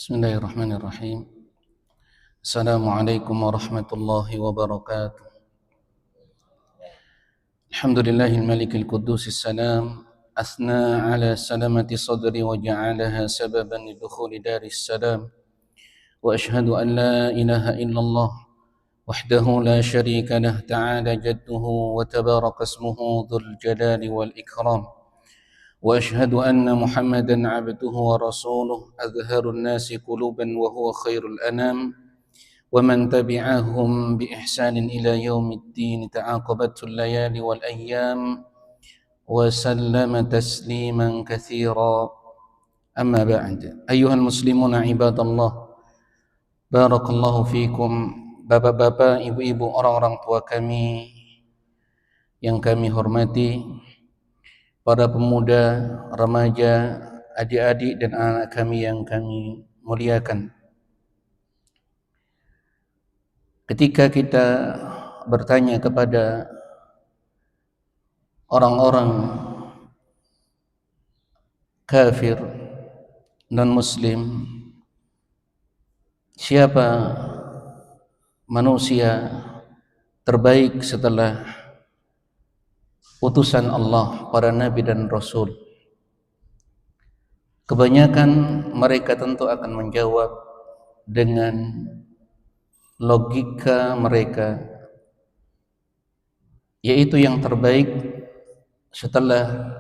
Bismillahirrahmanirrahim. Assalamualaikum warahmatullahi wabarakatuh. Alhamdulillahil malikil qudusis salam. Asna ala salamati sadri wa ja'alaha sababan lidukhuli daris salam. Wa ashhadu an la ilaha illallah wahdahu la syarika lah ta'ala jadduhu wa tabaraka ismuhu dhul jalali wal ikram. وأشهد أن محمدًا عبده ورسوله أظهر الناس قلوبًا وهو خير الأنام ومن تبعهم بإحسان إلى يوم الدين تعاقبته الليالي والأيام وسلم تسليمًا كثيرا أما بعد أيها المسلمون عباد الله بارك الله فيكم. Bapak-bapak, ibu-ibu, orang-orang tua kami yang kami hormati, para pemuda, remaja, adik-adik dan anak kami yang kami muliakan. Ketika kita bertanya kepada orang-orang kafir non-muslim, siapa manusia terbaik setelah utusan Allah, para nabi dan rasul, kebanyakan mereka tentu akan menjawab dengan logika mereka, yaitu yang terbaik setelah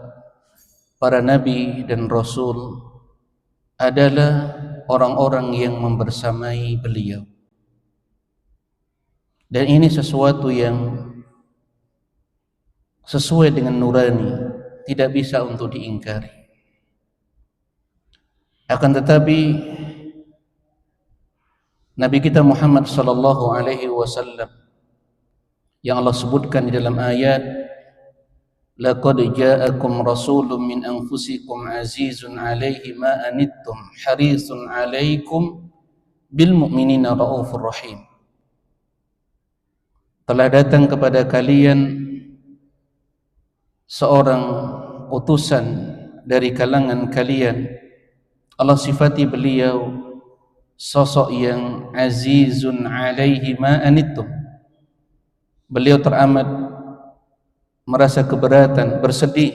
para nabi dan rasul adalah orang-orang yang membersamai beliau. Dan ini sesuatu yang sesuai dengan nurani, tidak bisa untuk diingkari. Akan tetapi Nabi kita Muhammad sallallahu alaihi wasallam yang Allah sebutkan di dalam ayat, laqad ja'akum rasulun min anfusikum azizun alaihi ma anittum harisun alaikum bil mu'minina raufur rahim. Telah datang kepada kalian seorang utusan dari kalangan kalian. Allah sifati beliau sosok yang azizun alaihi ma anittum. Beliau teramat merasa keberatan, bersedih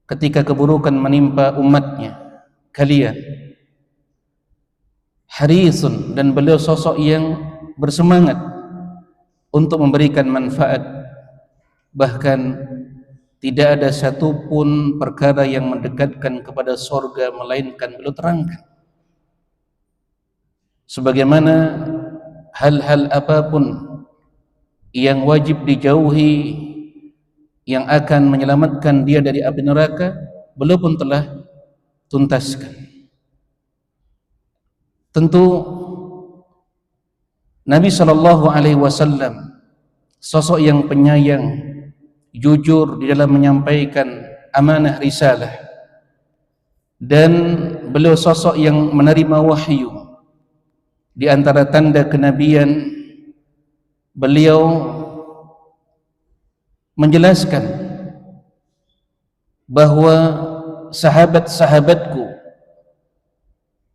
ketika keburukan menimpa umatnya, kalian. Harisun, dan beliau sosok yang bersemangat untuk memberikan manfaat, bahkan tidak ada satupun perkara yang mendekatkan kepada surga melainkan beliau terangkan. Sebagaimana hal-hal apapun yang wajib dijauhi, yang akan menyelamatkan dia dari api neraka, beliau pun telah tuntaskan. Tentu Nabi SAW sosok yang penyayang, jujur di dalam menyampaikan amanah risalah, dan beliau sosok yang menerima wahyu. Di antara tanda kenabian, beliau menjelaskan bahwa sahabat-sahabatku,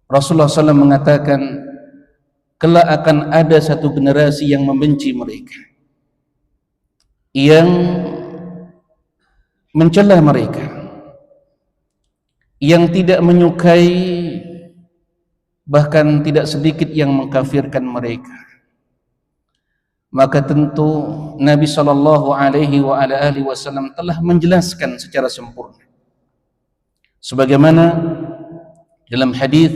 Rasulullah SAW mengatakan, kelak akan ada satu generasi yang membenci mereka, yang mencela mereka, yang tidak menyukai, bahkan tidak sedikit yang mengkafirkan mereka. Maka tentu Nabi SAW telah menjelaskan secara sempurna, sebagaimana dalam hadis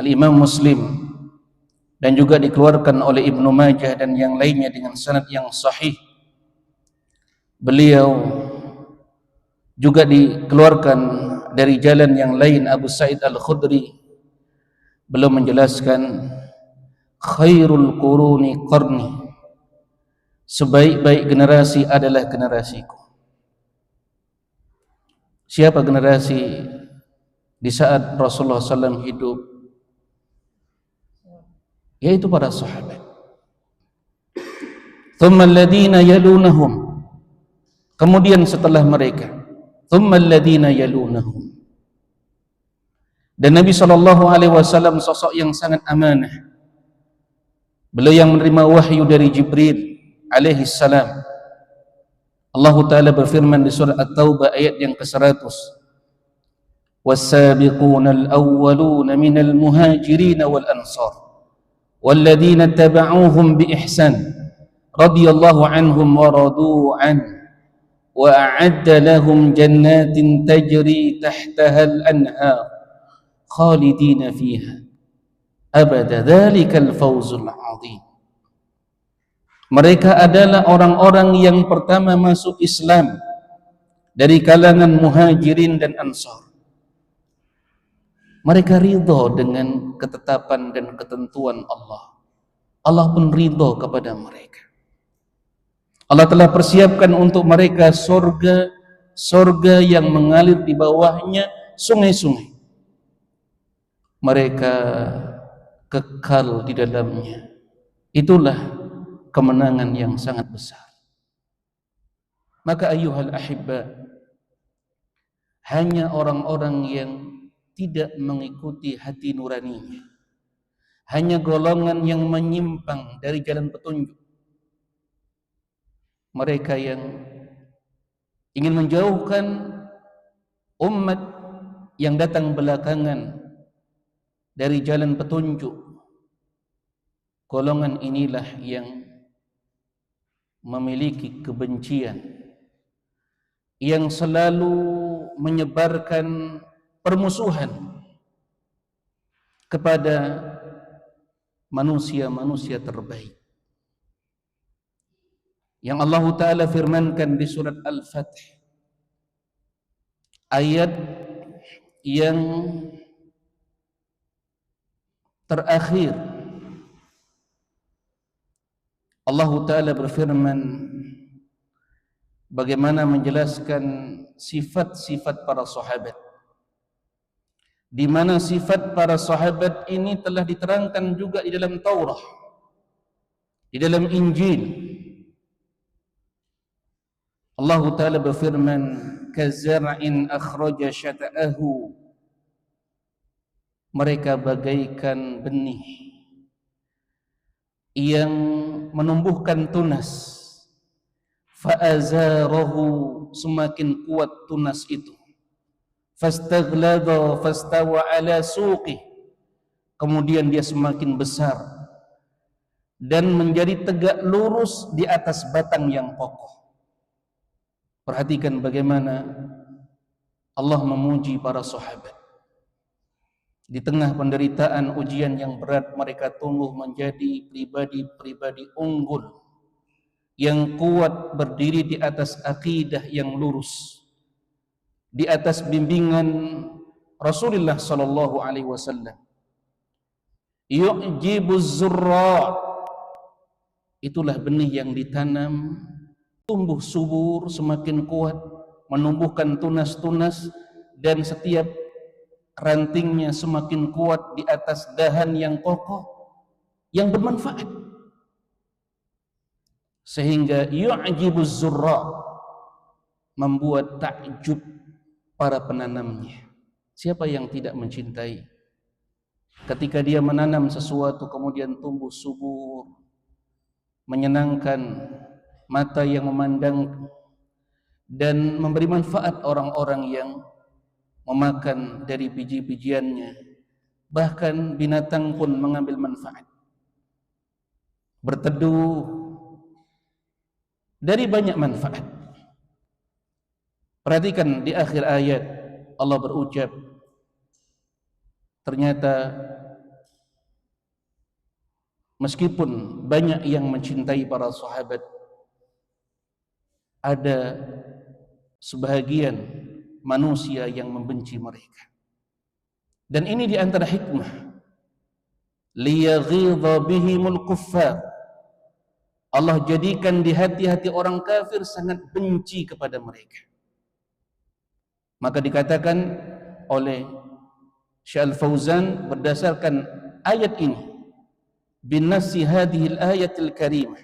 Al-Imam Muslim dan juga dikeluarkan oleh Ibnu Majah dan yang lainnya dengan sanad yang sahih. Beliau juga dikeluarkan dari jalan yang lain, Abu Sa'id Al-Khudri. Beliau menjelaskan, khairul quruni qarni, sebaik-baik generasi adalah generasiku. Siapa generasi di saat Rasulullah SAW hidup? Yaitu para sahabat. thumma alladhina yalunahum, kemudian setelah mereka, thumma alladhina yalunahum. Dan Nabi SAW sosok yang sangat amanah. Beliau yang menerima wahyu dari Jibril alaihi salam. Allah Ta'ala berfirman di surah At-Taubah ayat yang ke-100, وَالسَّابِقُونَ الْأَوَّلُونَ مِنَ الْمُهَاجِرِينَ وَالْأَنصَارِ وَالَّذِينَ اتَّبَعُوهُمْ بِإِحْسَانٍ رَضِيَ اللَّهُ عَنْهُمْ وَرَضُوا عَنْهُ وَأَعَدَّ لَهُمْ جَنَّاتٍ تَجْرِي تَحْتَهَا الْأَنْهَارُ خَالِدِينَ فِيهَا أَبَدًا ذَلِكَ الْفَوْزُ الْعَظِيمُ. Mereka adalah orang-orang yang pertama masuk Islam dari kalangan muhajirin dan ansar. Mereka ridho dengan ketetapan dan ketentuan Allah. Allah pun ridho kepada mereka. Allah telah persiapkan untuk mereka surga yang mengalir di bawahnya sungai-sungai. Mereka kekal di dalamnya. Itulah kemenangan yang sangat besar. Maka ayyuhal ahibba, hanya orang-orang yang tidak mengikuti hati nuraninya, hanya golongan yang menyimpang dari jalan petunjuk, mereka yang ingin menjauhkan umat yang datang belakangan dari jalan petunjuk, golongan inilah yang memiliki kebencian, yang selalu menyebarkan permusuhan kepada manusia-manusia terbaik. Yang Allah Ta'ala firmankan di surat Al-Fath, ayat yang terakhir, Allah Ta'ala berfirman bagaimana menjelaskan sifat-sifat para sahabat, di mana sifat para sahabat ini telah diterangkan juga di dalam Taurat, di dalam Injil. Allah Ta'ala berfirman, kazar'in akhraja syata'ahu, mereka bagaikan benih yang menumbuhkan tunas, fa'azarahu, semakin kuat tunas itu, fastaghlada fastawa ala suqih, kemudian dia semakin besar dan menjadi tegak lurus di atas batang yang kokoh. Perhatikan bagaimana Allah memuji para sahabat. Di tengah penderitaan ujian yang berat, mereka tumbuh menjadi pribadi-pribadi unggul yang kuat, berdiri di atas akidah yang lurus, di atas bimbingan Rasulullah sallallahu alaihi wasallam. Yu'jibuz zurra', itulah benih yang ditanam, tumbuh subur, semakin kuat, menumbuhkan tunas-tunas, dan setiap rantingnya semakin kuat di atas dahan yang kokoh, yang bermanfaat. Sehingga yu'jibuz zurra', membuat takjub para penanamnya. Siapa yang tidak mencintai ketika dia menanam sesuatu kemudian tumbuh subur, menyenangkan mata yang memandang, dan memberi manfaat orang-orang yang memakan dari biji-bijiannya. Bahkan binatang pun mengambil manfaat, berteduh dari banyak manfaat. Perhatikan di akhir ayat Allah berucap, ternyata meskipun banyak yang mencintai para sahabat, ada sebahagian manusia yang membenci mereka. Dan ini di antara hikmah, liyaghidha bihimul kuffar, Allah jadikan di hati-hati orang kafir sangat benci kepada mereka. Maka dikatakan oleh Syekh Al-Fauzan berdasarkan ayat ini, binasi hadhil ayatil karimah,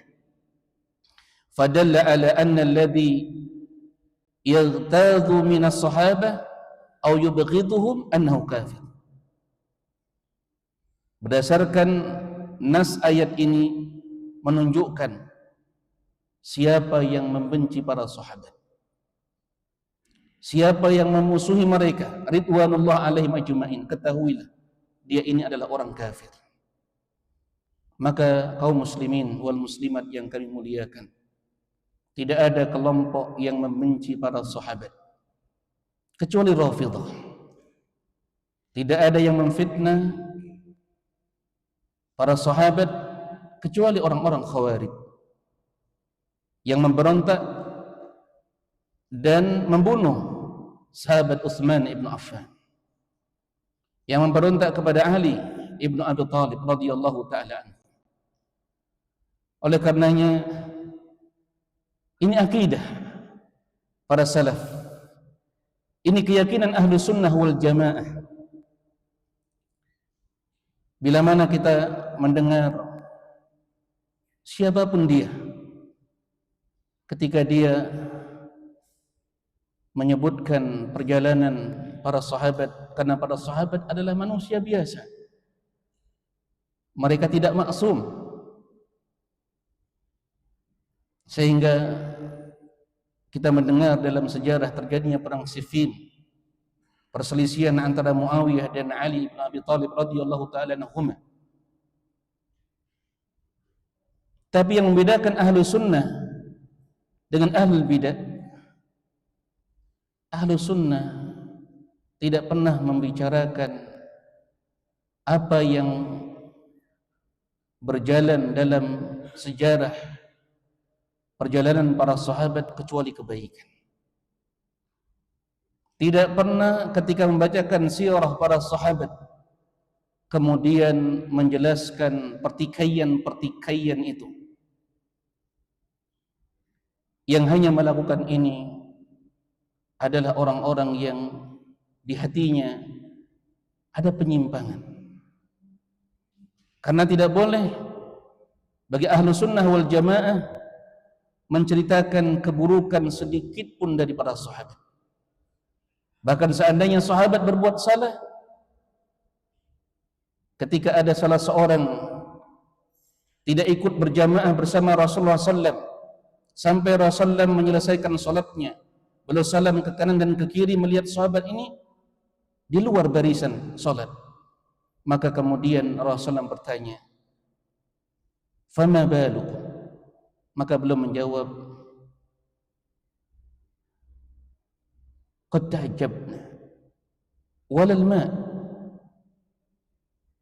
fadalla ala anna alladhi yaghtadhu min as-sahabah aw yubghiduhum annahu kafir. Berdasarkan nas ayat ini menunjukkan siapa yang membenci para sahabat, siapa yang memusuhi mereka ridwanullah alaihim ajma'in, ketahuilah dia ini adalah orang kafir. Maka kaum muslimin wal muslimat yang kami muliakan, tidak ada kelompok yang membenci para sahabat kecuali Rafidhah. Tidak ada yang memfitnah para sahabat kecuali orang-orang Khawarij yang memberontak dan membunuh sahabat Utsman ibn Affan, yang memberontak kepada Ali ibn Abi Thalib radhiyallahu ta'ala anhu. Oleh karenanya, ini akidah para salaf, ini keyakinan ahlu sunnah wal jamaah. Bila mana kita mendengar siapapun dia, ketika dia menyebutkan perjalanan para sahabat, karena para sahabat adalah manusia biasa, mereka tidak maksum, sehingga kita mendengar dalam sejarah terjadinya perang Siffin, perselisihan antara Muawiyah dan Ali bin Abi Thalib radhiyallahu ta'ala anhuma. Tapi yang membedakan ahlu sunnah dengan ahlul bidah, ahlu sunnah tidak pernah membicarakan apa yang berjalan dalam sejarah perjalanan para sahabat kecuali kebaikan. Tidak pernah ketika membacakan sirah para sahabat kemudian menjelaskan pertikaian-pertikaian itu. Yang hanya melakukan ini adalah orang-orang yang di hatinya ada penyimpangan. Karena tidak boleh bagi ahlu sunnah wal jamaah menceritakan keburukan sedikit pun dari para sahabat. Bahkan seandainya sahabat berbuat salah, ketika ada salah seorang tidak ikut berjamaah bersama Rasulullah SAW sampai Rasulullah menyelesaikan salatnya, beliau salam ke kanan dan ke kiri melihat sahabat ini di luar barisan salat, maka kemudian Rasulullah bertanya, "Fama balukum?" Maka beliau menjawab, "Qad ta'jabna walal ma'."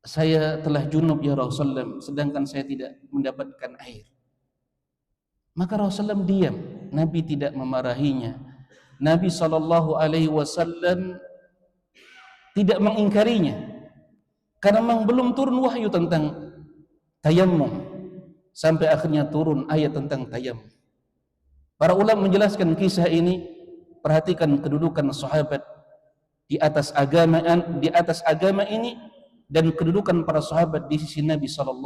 Saya telah junub ya Rasulullah, sedangkan saya tidak mendapatkan air. Maka Rasulullah diam, Nabi tidak memarahinya. Nabi SAW tidak mengingkarinya, karena memang belum turun wahyu tentang tayammum, sampai akhirnya turun ayat tentang tayammum. Para ulama menjelaskan kisah ini, perhatikan kedudukan sahabat di atas agama ini dan kedudukan para sahabat di sisi Nabi SAW.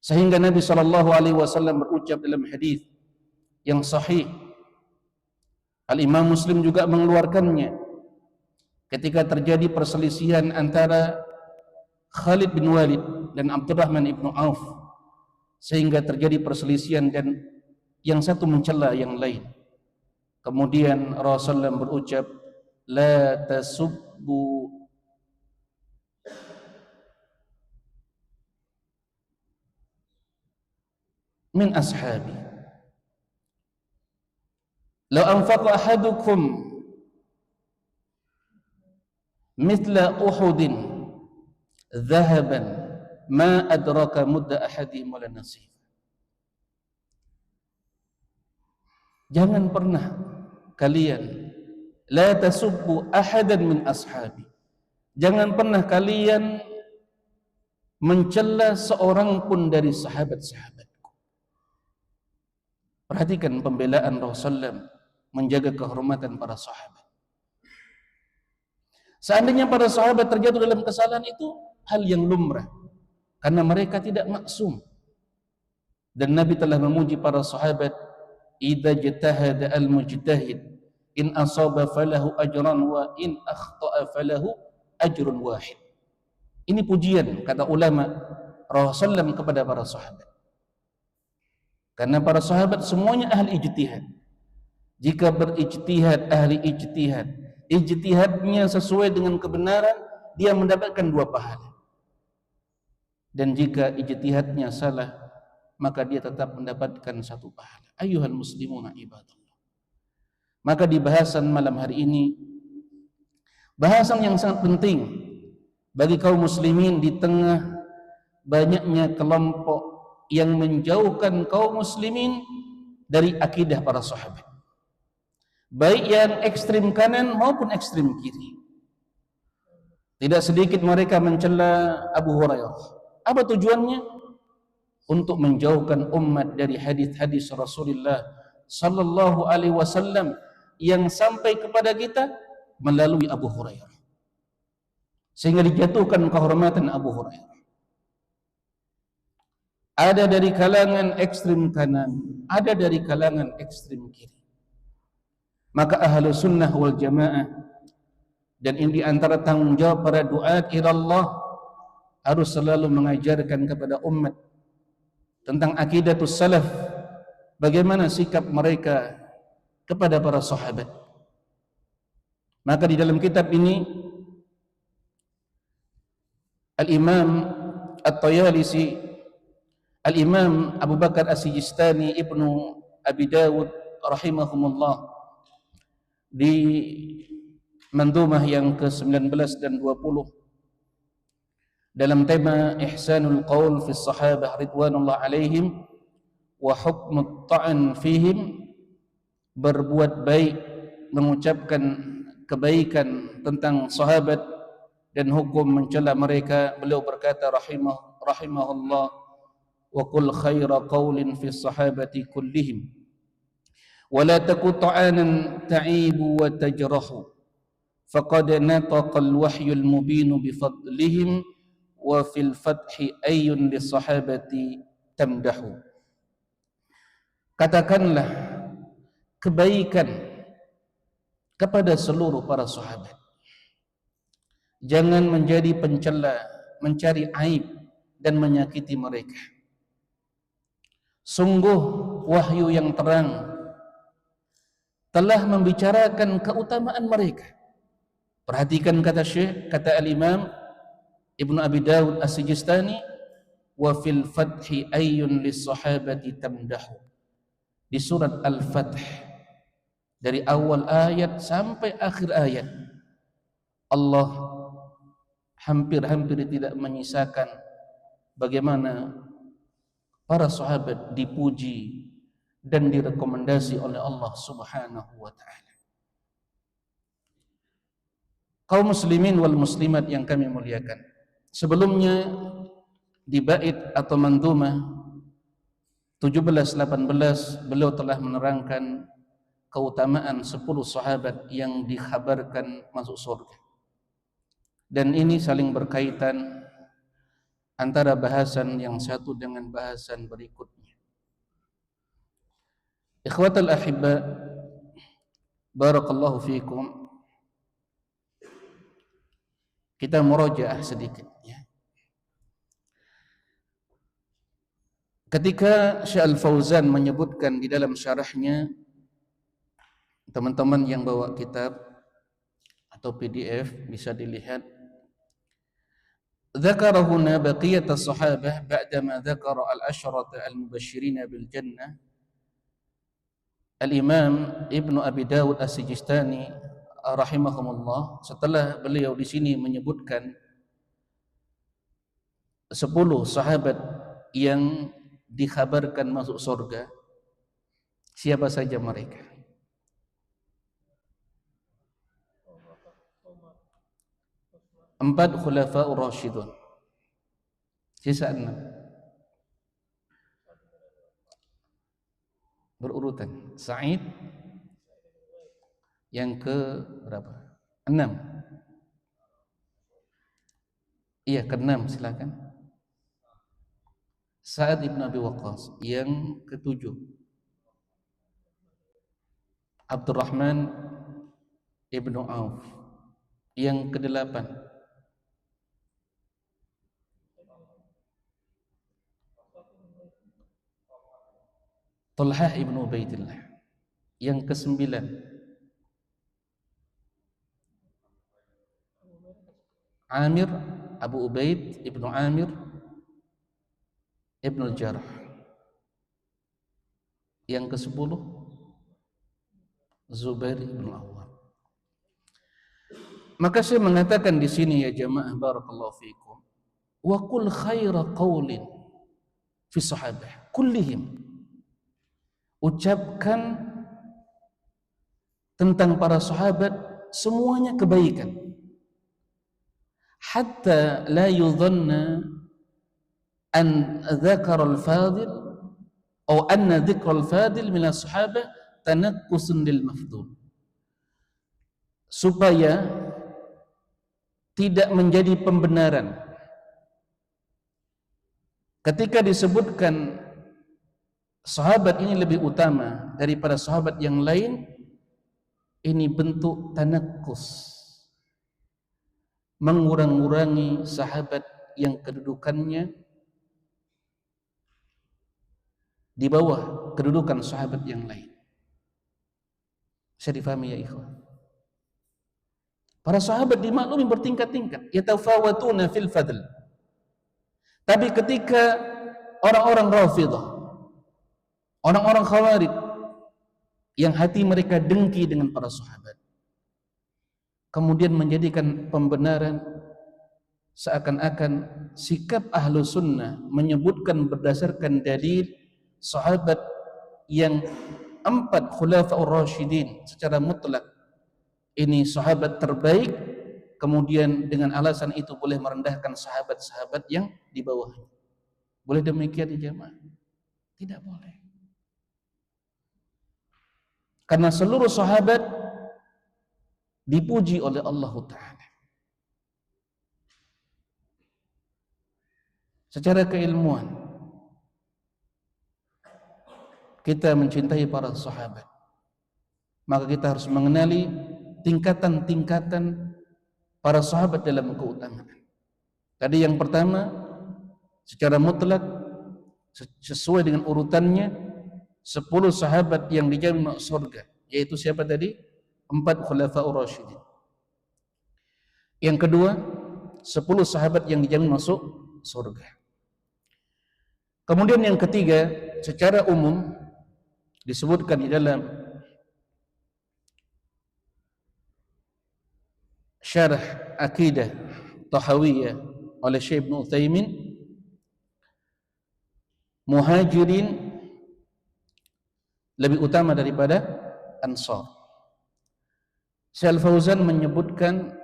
Sehingga Nabi SAW berucap dalam hadis yang sahih, Al-Imam Muslim juga mengeluarkannya, ketika terjadi perselisihan antara Khalid bin Walid dan Abdurrahman ibn Auf, sehingga terjadi perselisihan dan yang satu mencela yang lain. Kemudian Rasulullah berucap, "La tasubbu min ashabi. Law anfaqa ahadukum mithla Uhudin dhahaban ma adraka mudda ahadihim wala nasif." Jangan pernah kalian, la tasubbu ahadan min ashabi, jangan pernah kalian mencela seorang pun dari sahabat-sahabatku. Perhatikan pembelaan Rasulullah menjaga kehormatan para sahabat. Seandainya para sahabat terjatuh dalam kesalahan, itu hal yang lumrah, karena mereka tidak maksum Dan Nabi telah memuji para sahabat, idza jtahada al-mujtahid in asaba falahu ajran wa in akhta'a falahu ajrun wahid. Ini pujian kata ulama Rasulullah SAW kepada para sahabat. Karena para sahabat semuanya ahli ijtihad. Jika berijtihad, ahli ijtihad, ijtihadnya sesuai dengan kebenaran, dia mendapatkan 2 pahala. Dan jika ijtihadnya salah, maka dia tetap mendapatkan 1 pahala. Ayyuhal muslimuna ibadallah. Maka di bahasan malam hari ini, bahasan yang sangat penting bagi kaum muslimin di tengah banyaknya kelompok yang menjauhkan kaum muslimin dari akidah para sahabat, baik yang ekstrim kanan maupun ekstrim kiri. Tidak sedikit mereka mencela Abu Hurairah. Apa tujuannya? Untuk menjauhkan umat dari hadis-hadis Rasulullah sallallahu alaihi wasallam yang sampai kepada kita melalui Abu Hurairah, sehingga dijatuhkan kehormatan Abu Hurairah. Ada dari kalangan ekstrim kanan, ada dari kalangan ekstrim kiri. Maka ahlu sunnah wal jamaah, dan ini di antara tanggung jawab para duat ila Allah, harus selalu mengajarkan kepada umat tentang akidatus salaf, bagaimana sikap mereka kepada para sahabat. Maka di dalam kitab ini Al-Imam At-Tayalisi, Al-Imam Abu Bakar As-Sijistani, Ibnu Abi Dawud rahimahumullah, di mandumah yang ke-19 dan 20 dalam tema Ihsanul Qaul fi Sahabah ridwanullah alaihim wa hukmut ta'an fihim, berbuat baik, mengucapkan kebaikan tentang sahabat dan hukum mencela mereka. Beliau berkata rahimahullah, wa qul khaira qaulin fi sahabati kullihim wa la taku ta'anan ta'ibu wa tajrahu faqad nataqa al-wahyul mubinu bifadlihim wa fil fathi ayyun li sahabati tamdahu. Katakanlah kebaikan kepada seluruh para sahabat, jangan menjadi pencela, mencari aib dan menyakiti mereka. Sungguh wahyu yang terang telah membicarakan keutamaan mereka. Perhatikan kata Syekh, kata Al-Imam Ibnu Abi Dawud As-Sijistani, wa fil fathi ayyun lis sahabati tamdahu. Di surat Al-Fath, dari awal ayat sampai akhir ayat, Allah hampir-hampir tidak menyisakan bagaimana para sahabat dipuji dan direkomendasi oleh Allah Subhanahu wa ta'ala. Kaum muslimin wal muslimat yang kami muliakan, sebelumnya di bait atau mandumah 17-18 beliau telah menerangkan keutamaan 10 sahabat yang dikhabarkan masuk surga. Dan ini saling berkaitan antara bahasan yang satu dengan bahasan berikutnya. Ikhwatal ahibba, barakallahu fiikum. Kita murajaah sedikit ya. Ketika Syekh Al-Fauzan menyebutkan di dalam syarahnya, teman-teman yang bawa kitab atau PDF bisa dilihat, dzakara huna baqiyat as-sahabah ba'dama dzakara al-asyrata al-mubasysyirin bil jannah. Al-Imam Ibnu Abi Dawud As-Sijistani rahimahumullah, setelah beliau di sini menyebutkan 10 sahabat yang dikhabarkan masuk surga, siapa saja mereka? Empat khulafa'ur rasyidun, sisa 6 berurutan. Sa'id yang ke berapa? 6. Iya, ke-6, silakan. Sa'ad ibn Abi Waqqas. Yang ketujuh, Abdurrahman ibnu Auf. Yang kedelapan, Talhah ibnu Ubaidillah. Yang kesembilan, Amir Abu Ubaid ibnu Amir ibnu Jarrah. Yang kesepuluh, Zubair ibnu Awwam. Maka saya mengatakan di sini ya jamaah barakallahu fikum, wa qul khaira qaulin fi sahabah kullihim. Ucapkan tentang para sahabat semuanya kebaikan, hatta la yudhanna an dzakara al-fadil atau anna dzikra al-fadil min as-sahabah tanaqqusun lil mafdhul, supaya tidak menjadi pembenaran ketika disebutkan sahabat ini lebih utama daripada sahabat yang lain. Ini bentuk tanakkus, mengurang-urangi sahabat yang kedudukannya di bawah kedudukan sahabat yang lain. Bisa difahami ya ikhwan? Para sahabat dimaklumi bertingkat-tingkat, yatafawatuna fil fadl. Tapi ketika orang-orang Rafidhah, orang-orang Khawarij yang hati mereka dengki dengan para sahabat, kemudian menjadikan pembenaran seakan-akan sikap ahlu sunnah menyebutkan berdasarkan dalil sahabat yang 4 khulafaur rasyidin secara mutlak ini sahabat terbaik, kemudian dengan alasan itu boleh merendahkan sahabat-sahabat yang di bawahnya. Boleh demikian ya jemaah? Tidak boleh. Karena seluruh sahabat dipuji oleh Allah Ta'ala. Secara keilmuan kita mencintai para sahabat, maka kita harus mengenali tingkatan-tingkatan para sahabat dalam keutamaan. Tadi yang pertama, secara mutlak sesuai dengan urutannya 10 sahabat yang dijamin masuk surga, yaitu siapa tadi? 4 khulafaur rasyidin. Yang kedua, 10 sahabat yang dijamin masuk surga. Kemudian yang ketiga, secara umum disebutkan di dalam syarah akidah Tahawiyah oleh Syekh Ibn Utsaimin, muhajirin lebih utama daripada ansar. Syekh Al-Fauzan menyebutkan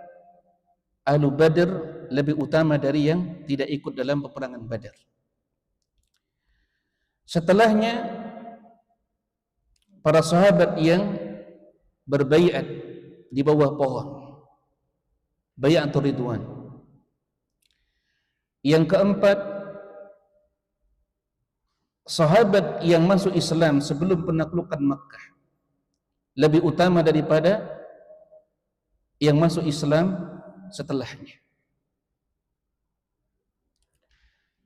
ahlu Badr lebih utama dari yang tidak ikut dalam peperangan Badar. Setelahnya para sahabat yang berbaiat di bawah pohon, bai'atur ridwan. Yang keempat, sahabat yang masuk Islam sebelum penaklukan Makkah lebih utama daripada yang masuk Islam setelahnya.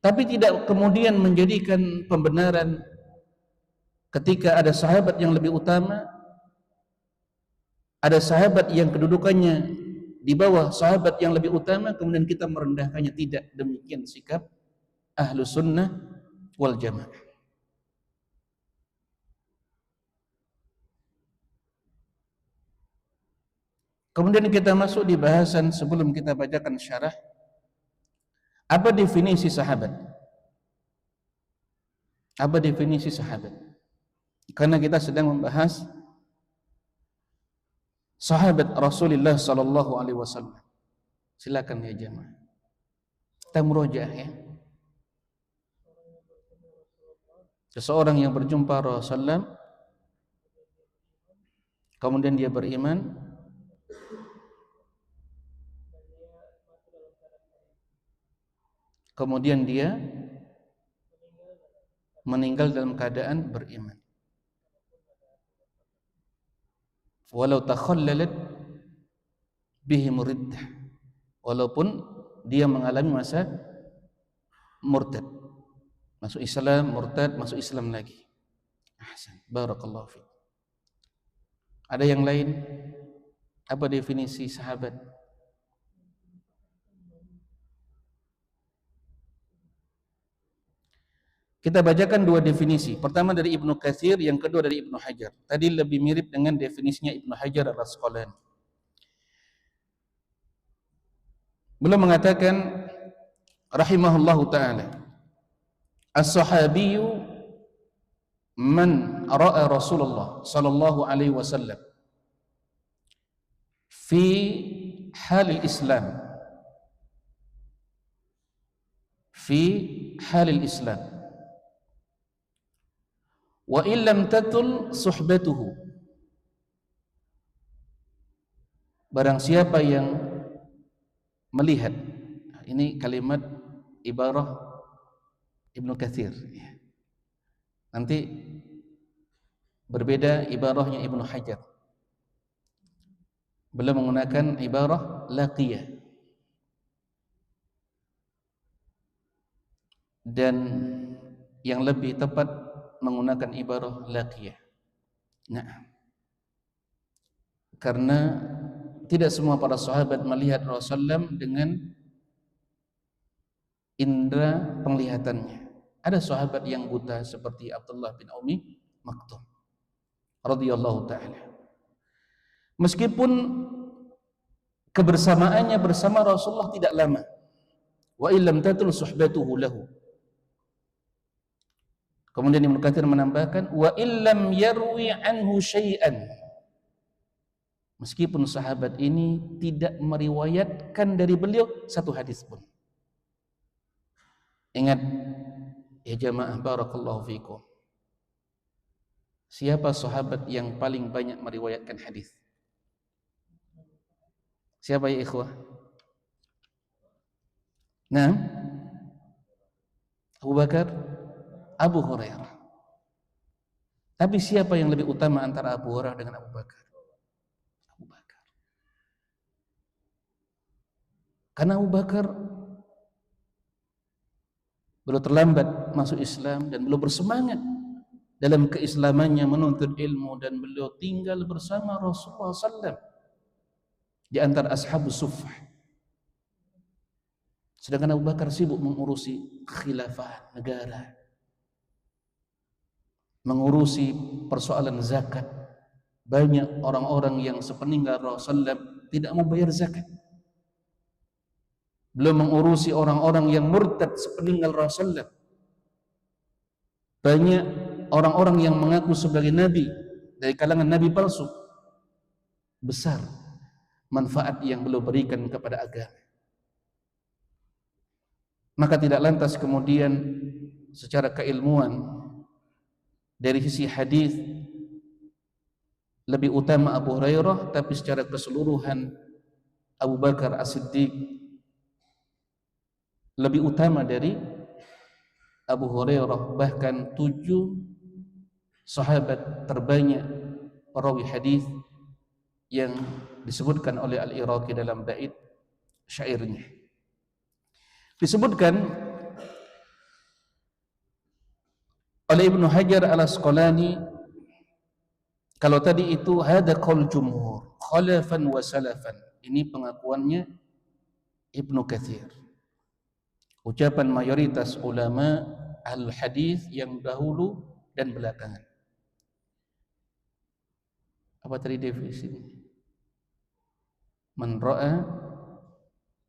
Tapi tidak kemudian menjadikan pembenaran ketika ada sahabat yang lebih utama, ada sahabat yang kedudukannya di bawah sahabat yang lebih utama, kemudian kita merendahkannya. Tidak demikian sikap ahlu sunnah wal jamaah. Kemudian kita masuk di bahasan sebelum kita bacakan syarah. Apa definisi sahabat? Apa definisi sahabat? Karena kita sedang membahas sahabat Rasulullah sallallahu alaihi wasallam. Silakan ya jemaah. Kita murojaah ya. Seseorang yang berjumpa Rasulullah, kemudian dia beriman, kemudian dia meninggal dalam keadaan beriman. Walau takhallalat bihi murtad, walaupun dia mengalami masa murtad, masuk Islam, murtad, masuk Islam lagi. Ahsan, barakallahu fiik. Ada yang lain? Apa definisi sahabat? Kita bacakan dua definisi. Pertama dari Ibnu Katsir, yang kedua dari Ibnu Hajar. Tadi lebih mirip dengan definisinya Ibnu Hajar Al-Asqalani. Beliau mengatakan rahimahullahu taala, as-sahabiyyu man ra'a Rasulullah sallallahu alaihi wasallam fi halil Islam, fi halil Islam, wa illam tatul suhbatuhu. Barang siapa yang melihat, ini kalimat ibarah Ibnu Katsir, nanti berbeda ibarahnya Ibnu Hajar. Beliau menggunakan ibarah laqiyah, dan yang lebih tepat menggunakan ibarah laqiyah. Nah, karena tidak semua para sahabat melihat Rasulullah dengan indera penglihatannya. Ada sahabat yang buta seperti Abdullah bin Ummi Maktum radhiyallahu taala. Meskipun kebersamaannya bersama Rasulullah tidak lama, wa illam tatul suhbatuhu lahu. Kemudian Ibnu Katsir menambahkan, wa illam yarwi anhu syai'an. Meskipun sahabat ini tidak meriwayatkan dari beliau satu hadis pun. Ingat ya jamaah, barakallahu fikum, siapa sahabat yang paling banyak meriwayatkan hadis? Siapa ya ikhwah? Nah, Abu Bakar, Abu Hurairah. Tapi siapa yang lebih utama antara Abu Hurairah dengan Abu Bakar? Abu Bakar. Karena Abu Bakar beliau terlambat masuk Islam dan beliau bersemangat dalam keislamannya, menuntut ilmu, dan beliau tinggal bersama Rasulullah SAW di antara ashabus suffah. Sedangkan Abu Bakar sibuk mengurusi khilafah negara, mengurusi persoalan zakat. Banyak orang-orang yang sepeninggal Rasulullah tidak mau bayar zakat. Belum mengurusi orang-orang yang murtad sepeninggal Rasulullah. Banyak orang-orang yang mengaku sebagai nabi dari kalangan nabi palsu. Besar manfaat yang beliau berikan kepada agama. Maka tidak lantas kemudian secara keilmuan dari sisi hadis lebih utama Abu Hurairah, tapi secara keseluruhan Abu Bakar As-Siddiq lebih utama dari Abu Hurairah. Bahkan 7 sahabat terbanyak perawi hadis yang disebutkan oleh Al-Iraqi dalam bait syairnya. Disebutkan oleh Ibnu Hajar Al-Asqalani, kalau tadi itu hada qaul jumhur khalafan wa salafan, ini pengakuannya Ibnu Katsir, ucapan mayoritas ulama al-hadis yang dahulu dan belakangan. Apa tadi definisinya? Man ra'a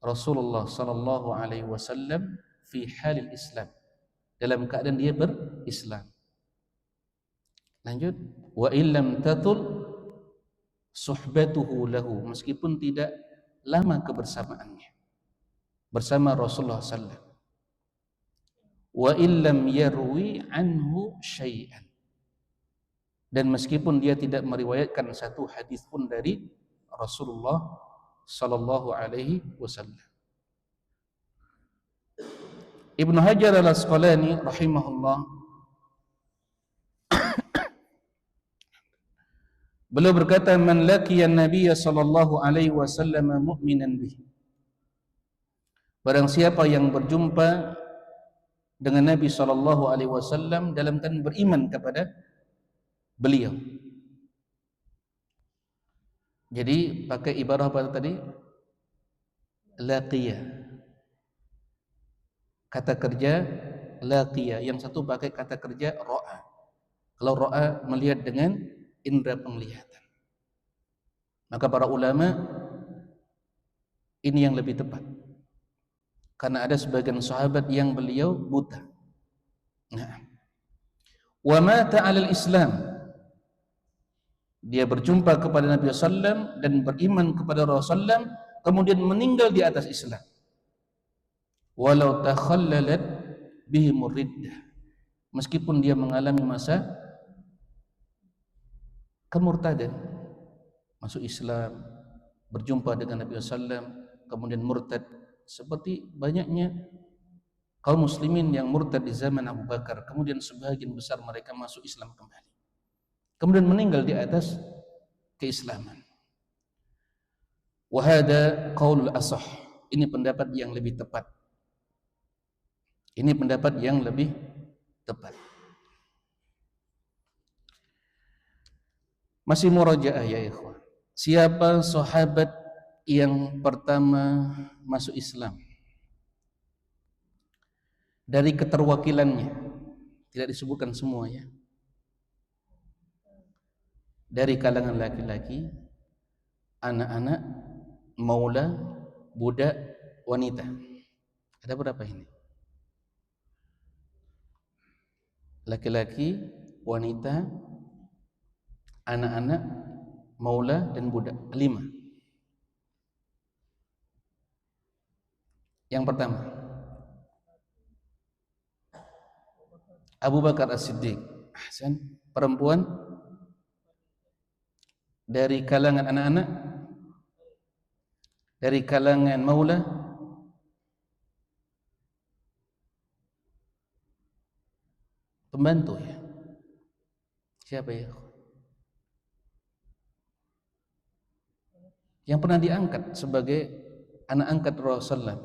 Rasulullah sallallahu alaihi wasallam fi halil Islam, dalam keadaan dia berislam. Lanjut, wa illam tatul suhbatuhu lahu, meskipun tidak lama kebersamaannya bersama Rasulullah sallallahu alaihi wasallam. Wa illam yarwi anhu syai'an, dan meskipun dia tidak meriwayatkan satu hadis pun dari Rasulullah sallallahu alaihi wasallam. Ibnu Hajar Al-Asqalani rahimahullah Beliau berkata, "Man laqiya an-nabiyya sallallahu alaihi wasallam mu'minan bih." Barang siapa yang berjumpa dengan Nabi sallallahu alaihi wasallam dalam keadaan beriman kepada beliau. Jadi pakai ibarah apa tadi? Laqiya. Kata kerja laqiya, yang satu pakai kata kerja ra'a. Kalau ra'a melihat dengan indera penglihatan. Maka para ulama ini yang lebih tepat. Karena ada sebagian sahabat yang beliau buta. Nah, wa mata 'alal Islam. Dia berjumpa kepada Nabi sallam dan beriman kepada Rasulullah, kemudian meninggal di atas Islam. Walau takhallalat bihi riddah. Meskipun dia mengalami masa kemurtadan, masuk Islam, berjumpa dengan Nabi sallam, kemudian murtad, seperti banyaknya kaum muslimin yang murtad di zaman Abu Bakar, kemudian sebagian besar mereka masuk Islam kembali, kemudian meninggal di atas keislaman. Wa hada qaulul ashah. Ini pendapat yang lebih tepat. Ini pendapat yang lebih tepat. Masih murajaah ya ikhwan. Siapa sahabat yang pertama masuk Islam? Dari keterwakilannya, tidak disebutkan semua ya. Dari kalangan laki-laki, anak-anak, maula, budak, wanita. Ada berapa ini? Laki-laki, wanita, anak-anak, maula, dan budak. 5. Yang pertama, Abu Bakar As-Siddiq. Ahsan. Perempuan dari kalangan anak-anak, dari kalangan maula, pembantu ya. Siapa ya? Yang pernah diangkat sebagai anak angkat Rasulullah,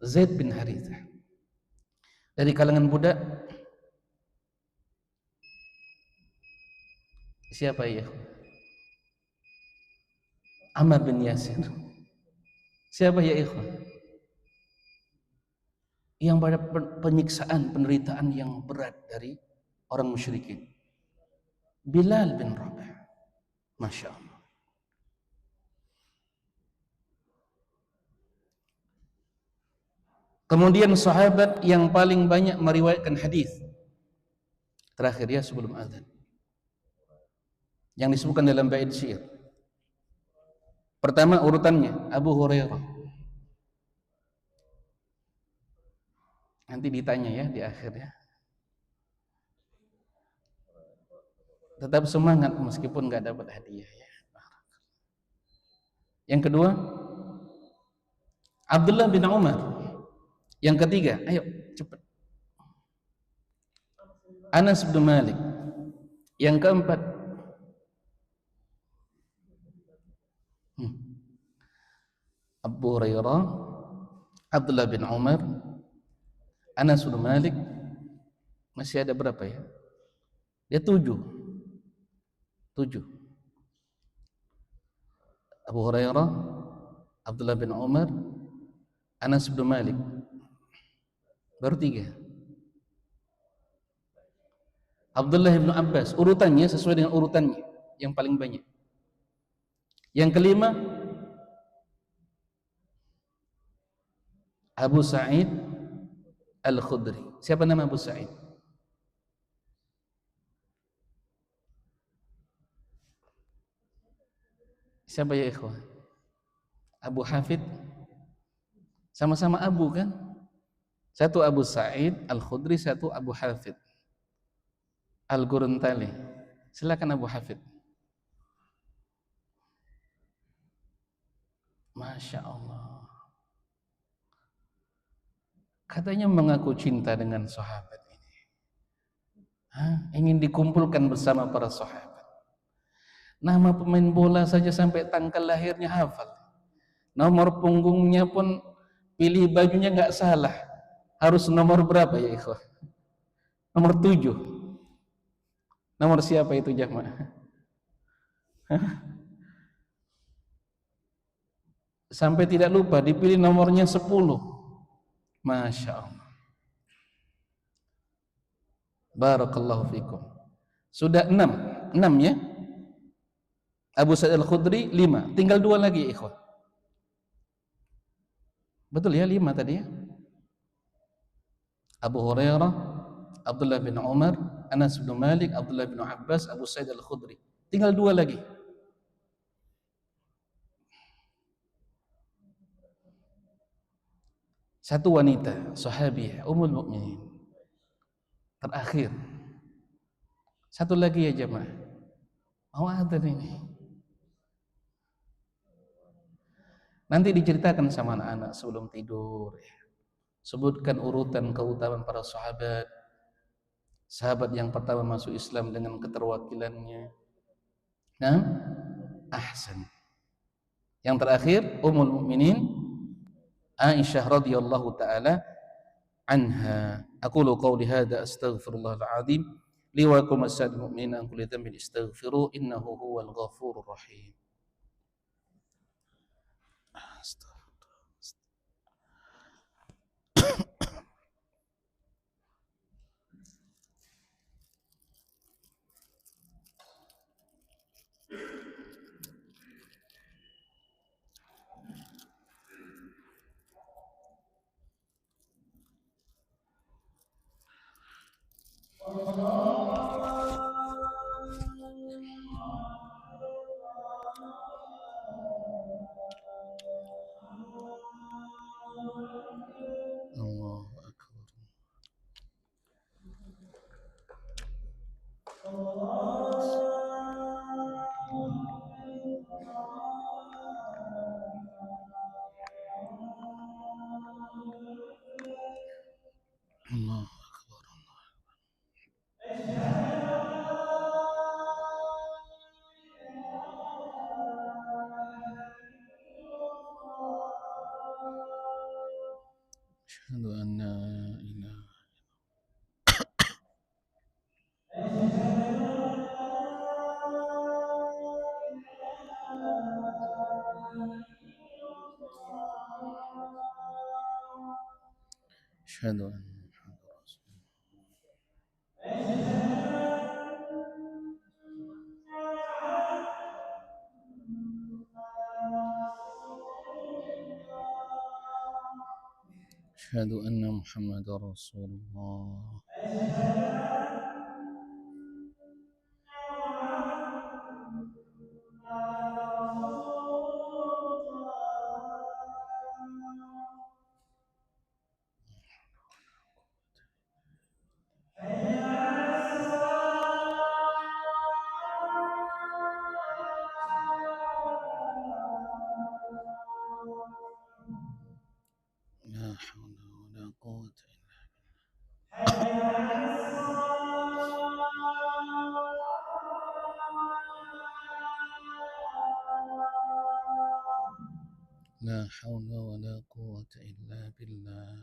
Zaid bin Harithah. Dari kalangan budak, siapa ya? Ammar bin Yasir. Siapa ya ikhwan? Yang pada penyiksaan, penderitaan yang berat dari orang musyrikin. Bilal bin Rabah. Masya Allah. Kemudian sahabat yang paling banyak meriwayatkan hadis. Terakhir ya sebelum azan. Yang disebutkan dalam bait syair. Pertama urutannya Abu Hurairah. Nanti ditanya ya di akhir ya. Tetap semangat meskipun nggak dapat hadiah ya. Yang kedua Abdullah bin Umar. Yang ketiga, ayo cepat, Anas bin Malik. Yang keempat Abu Hurairah, Abdullah bin Umar, Anas bin Malik. Masih ada berapa ya? Dia 7. Abu Hurairah, Abdullah bin Umar, Anas bin Malik. Baru 3. Abdullah bin Abbas. Urutannya sesuai dengan urutannya yang paling banyak. Yang kelima Abu Sa'id Al-Khudri. Siapa nama Abu Sa'id? Siapa ya ikhwan? Abu Hafid. Sama-sama Abu kan? Satu Abu Sa'id Al-Khudri, satu Abu Hafid Al-Gurantali. Silakan Abu Hafid. Masya Allah. Katanya mengaku cinta dengan sahabat ini. Ingin dikumpulkan bersama para sahabat. Nama pemain bola saja sampai tanggal lahirnya hafal. Nomor punggungnya pun pilih bajunya nggak salah. Harus nomor berapa ya ikhwah? Nomor 7. Nomor siapa itu jamaah? Sampai tidak lupa dipilih nomornya 10. Masya Allah. Barakallahu fikum. Sudah 6. 6 ya. Abu Sa'id Al-Khudri 5. Tinggal 2 lagi ya ikhwah. Betul ya 5 tadi ya. Abu Hurairah, Abdullah bin Umar, Anas bin Malik, Abdullah bin Abbas, Abu Sa'id Al-Khudri. Tinggal 2 lagi. Satu wanita, sahabiah, Ummul Mukminin. Terakhir. Satu lagi ya jemaah. Mau ada ini. Nanti diceritakan sama anak-anak sebelum tidur. Sebutkan urutan keutamaan para sahabat. Sahabat yang pertama masuk Islam dengan keterwakilannya. Nah, ahsan. Yang terakhir, Ummul Mukminin Aisyah radhiyallahu taala anha. Aqulu qawli hadza astaghfirullahal azim li wa lakum as-sa'il mu'minin an kulli dhanbin istaghfiru innahu huwal ghafurur rahim. Allahu akbar. Allahu akbar. Asyhadu an la ilaha asyhadu anna Muhammadar Rasulullah. Asyhadu anna Muhammadar Rasulullah. La haula wala quwwata illa La haula wala quwwata illa billah.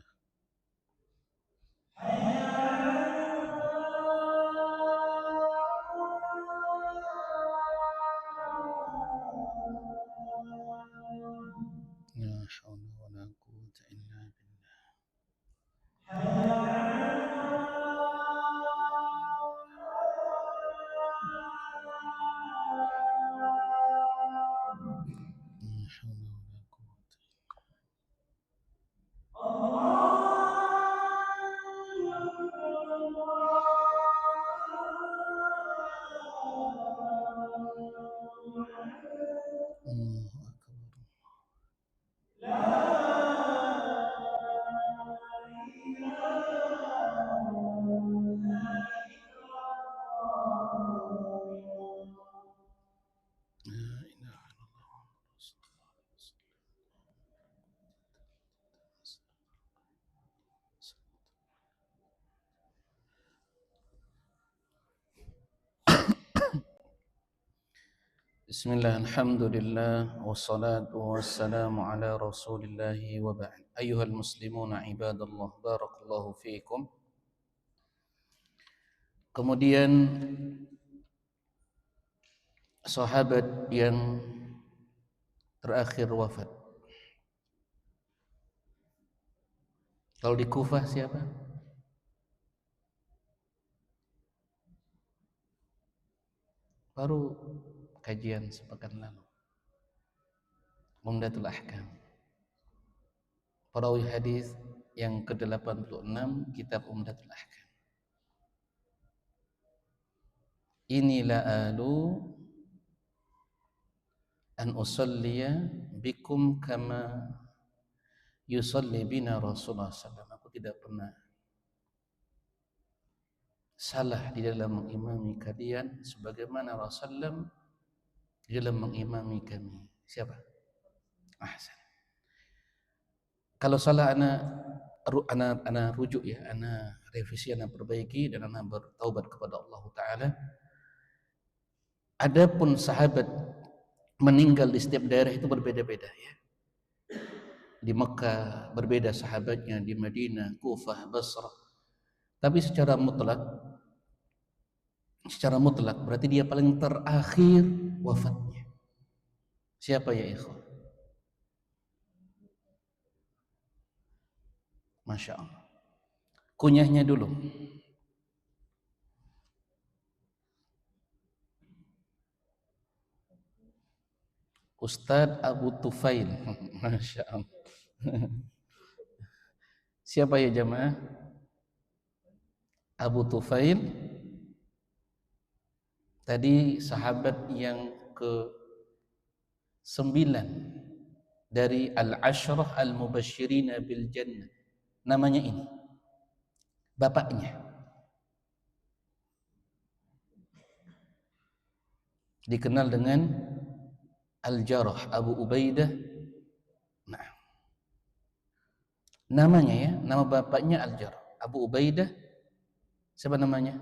La haula wala quwwata illa billah. La haula wala quwwata illa Bismillah, alhamdulillah, wassalatu wassalamu ala rasulillahi wa ba'd. Ayuhal muslimuna ibadallah, barakallahu fiikum. Kemudian sahabat yang terakhir wafat. Kalau di Kufah siapa? Baru kajian sepekan lalu. Umdatul Ahkam. Perawi hadis yang ke-86 kitab Umdatul Ahkam. Inilah alu an usalliya bikum kama yusalli bina Rasulullah SAW. Aku tidak pernah salah di dalam mengimami kalian sebagaimana Rasulullah di dalam mengimami kami. Siapa? Ahsan. Kalau salah ana rujuk ya, ana revisi, ana perbaiki dan ana bertaubat kepada Allah Taala. Adapun sahabat meninggal di setiap daerah itu berbeda-beda ya. Di Mekah berbeda sahabatnya, di Madinah, Kufah, Basrah. Tapi secara mutlak berarti dia paling terakhir wafatnya. Siapa ya ikhwan? Masya Allah. Kunyahnya dulu. Ustadz Abu Tufail. Masya Allah. Siapa ya jamaah? Abu Tufail tadi sahabat yang ke-9 dari al-ashrah al-mubasyirina bil jannah. Namanya ini. Bapaknya dikenal dengan Al-Jarrah Abu Ubaidah. Nah, namanya ya, nama bapaknya Al-Jarrah Abu Ubaidah. Siapa namanya?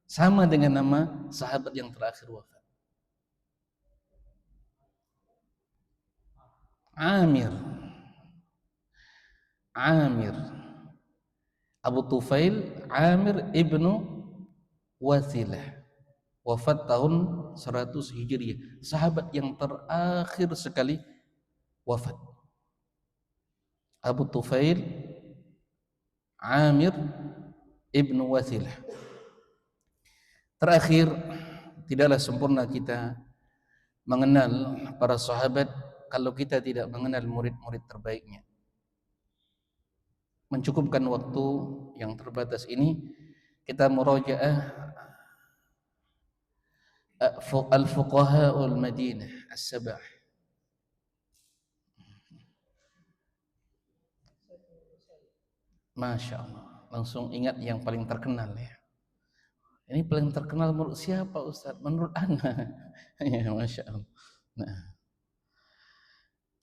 Sama dengan nama sahabat yang terakhir wafat. Amir. Abu Tufail Amir ibnu Wathilah. Wafat tahun 100 Hijriah. Sahabat yang terakhir sekali wafat. Abu Tufail Amir ibnu Wathilah. Terakhir, tidaklah sempurna kita mengenal para sahabat kalau kita tidak mengenal murid-murid terbaiknya. Mencukupkan waktu yang terbatas ini kita murajaah al-fuqaha'ul Madinah as-sab'ah. Masya Allah, langsung ingat yang paling terkenal ya. Ini paling terkenal menurut siapa Ustaz? Menurut ana. Ya, Masya Allah. Nah.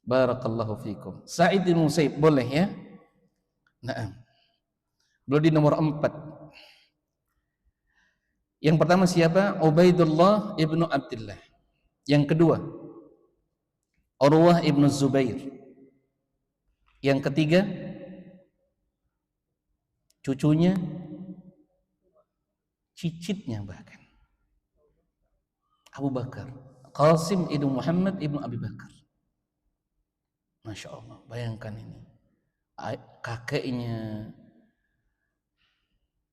Barakallahu fikum. Sa'id bin Musayyib boleh ya? Nah. Beliau di nomor 4. Yang pertama siapa? Ubaidullah ibnu Abdullah. Yang kedua Urwah ibnu Zubair. Yang ketiga cucunya, cicitnya bahkan Abu Bakar, Qasim ibnu Muhammad ibnu Abi Bakar. Masya Allah, bayangkan ini kakeknya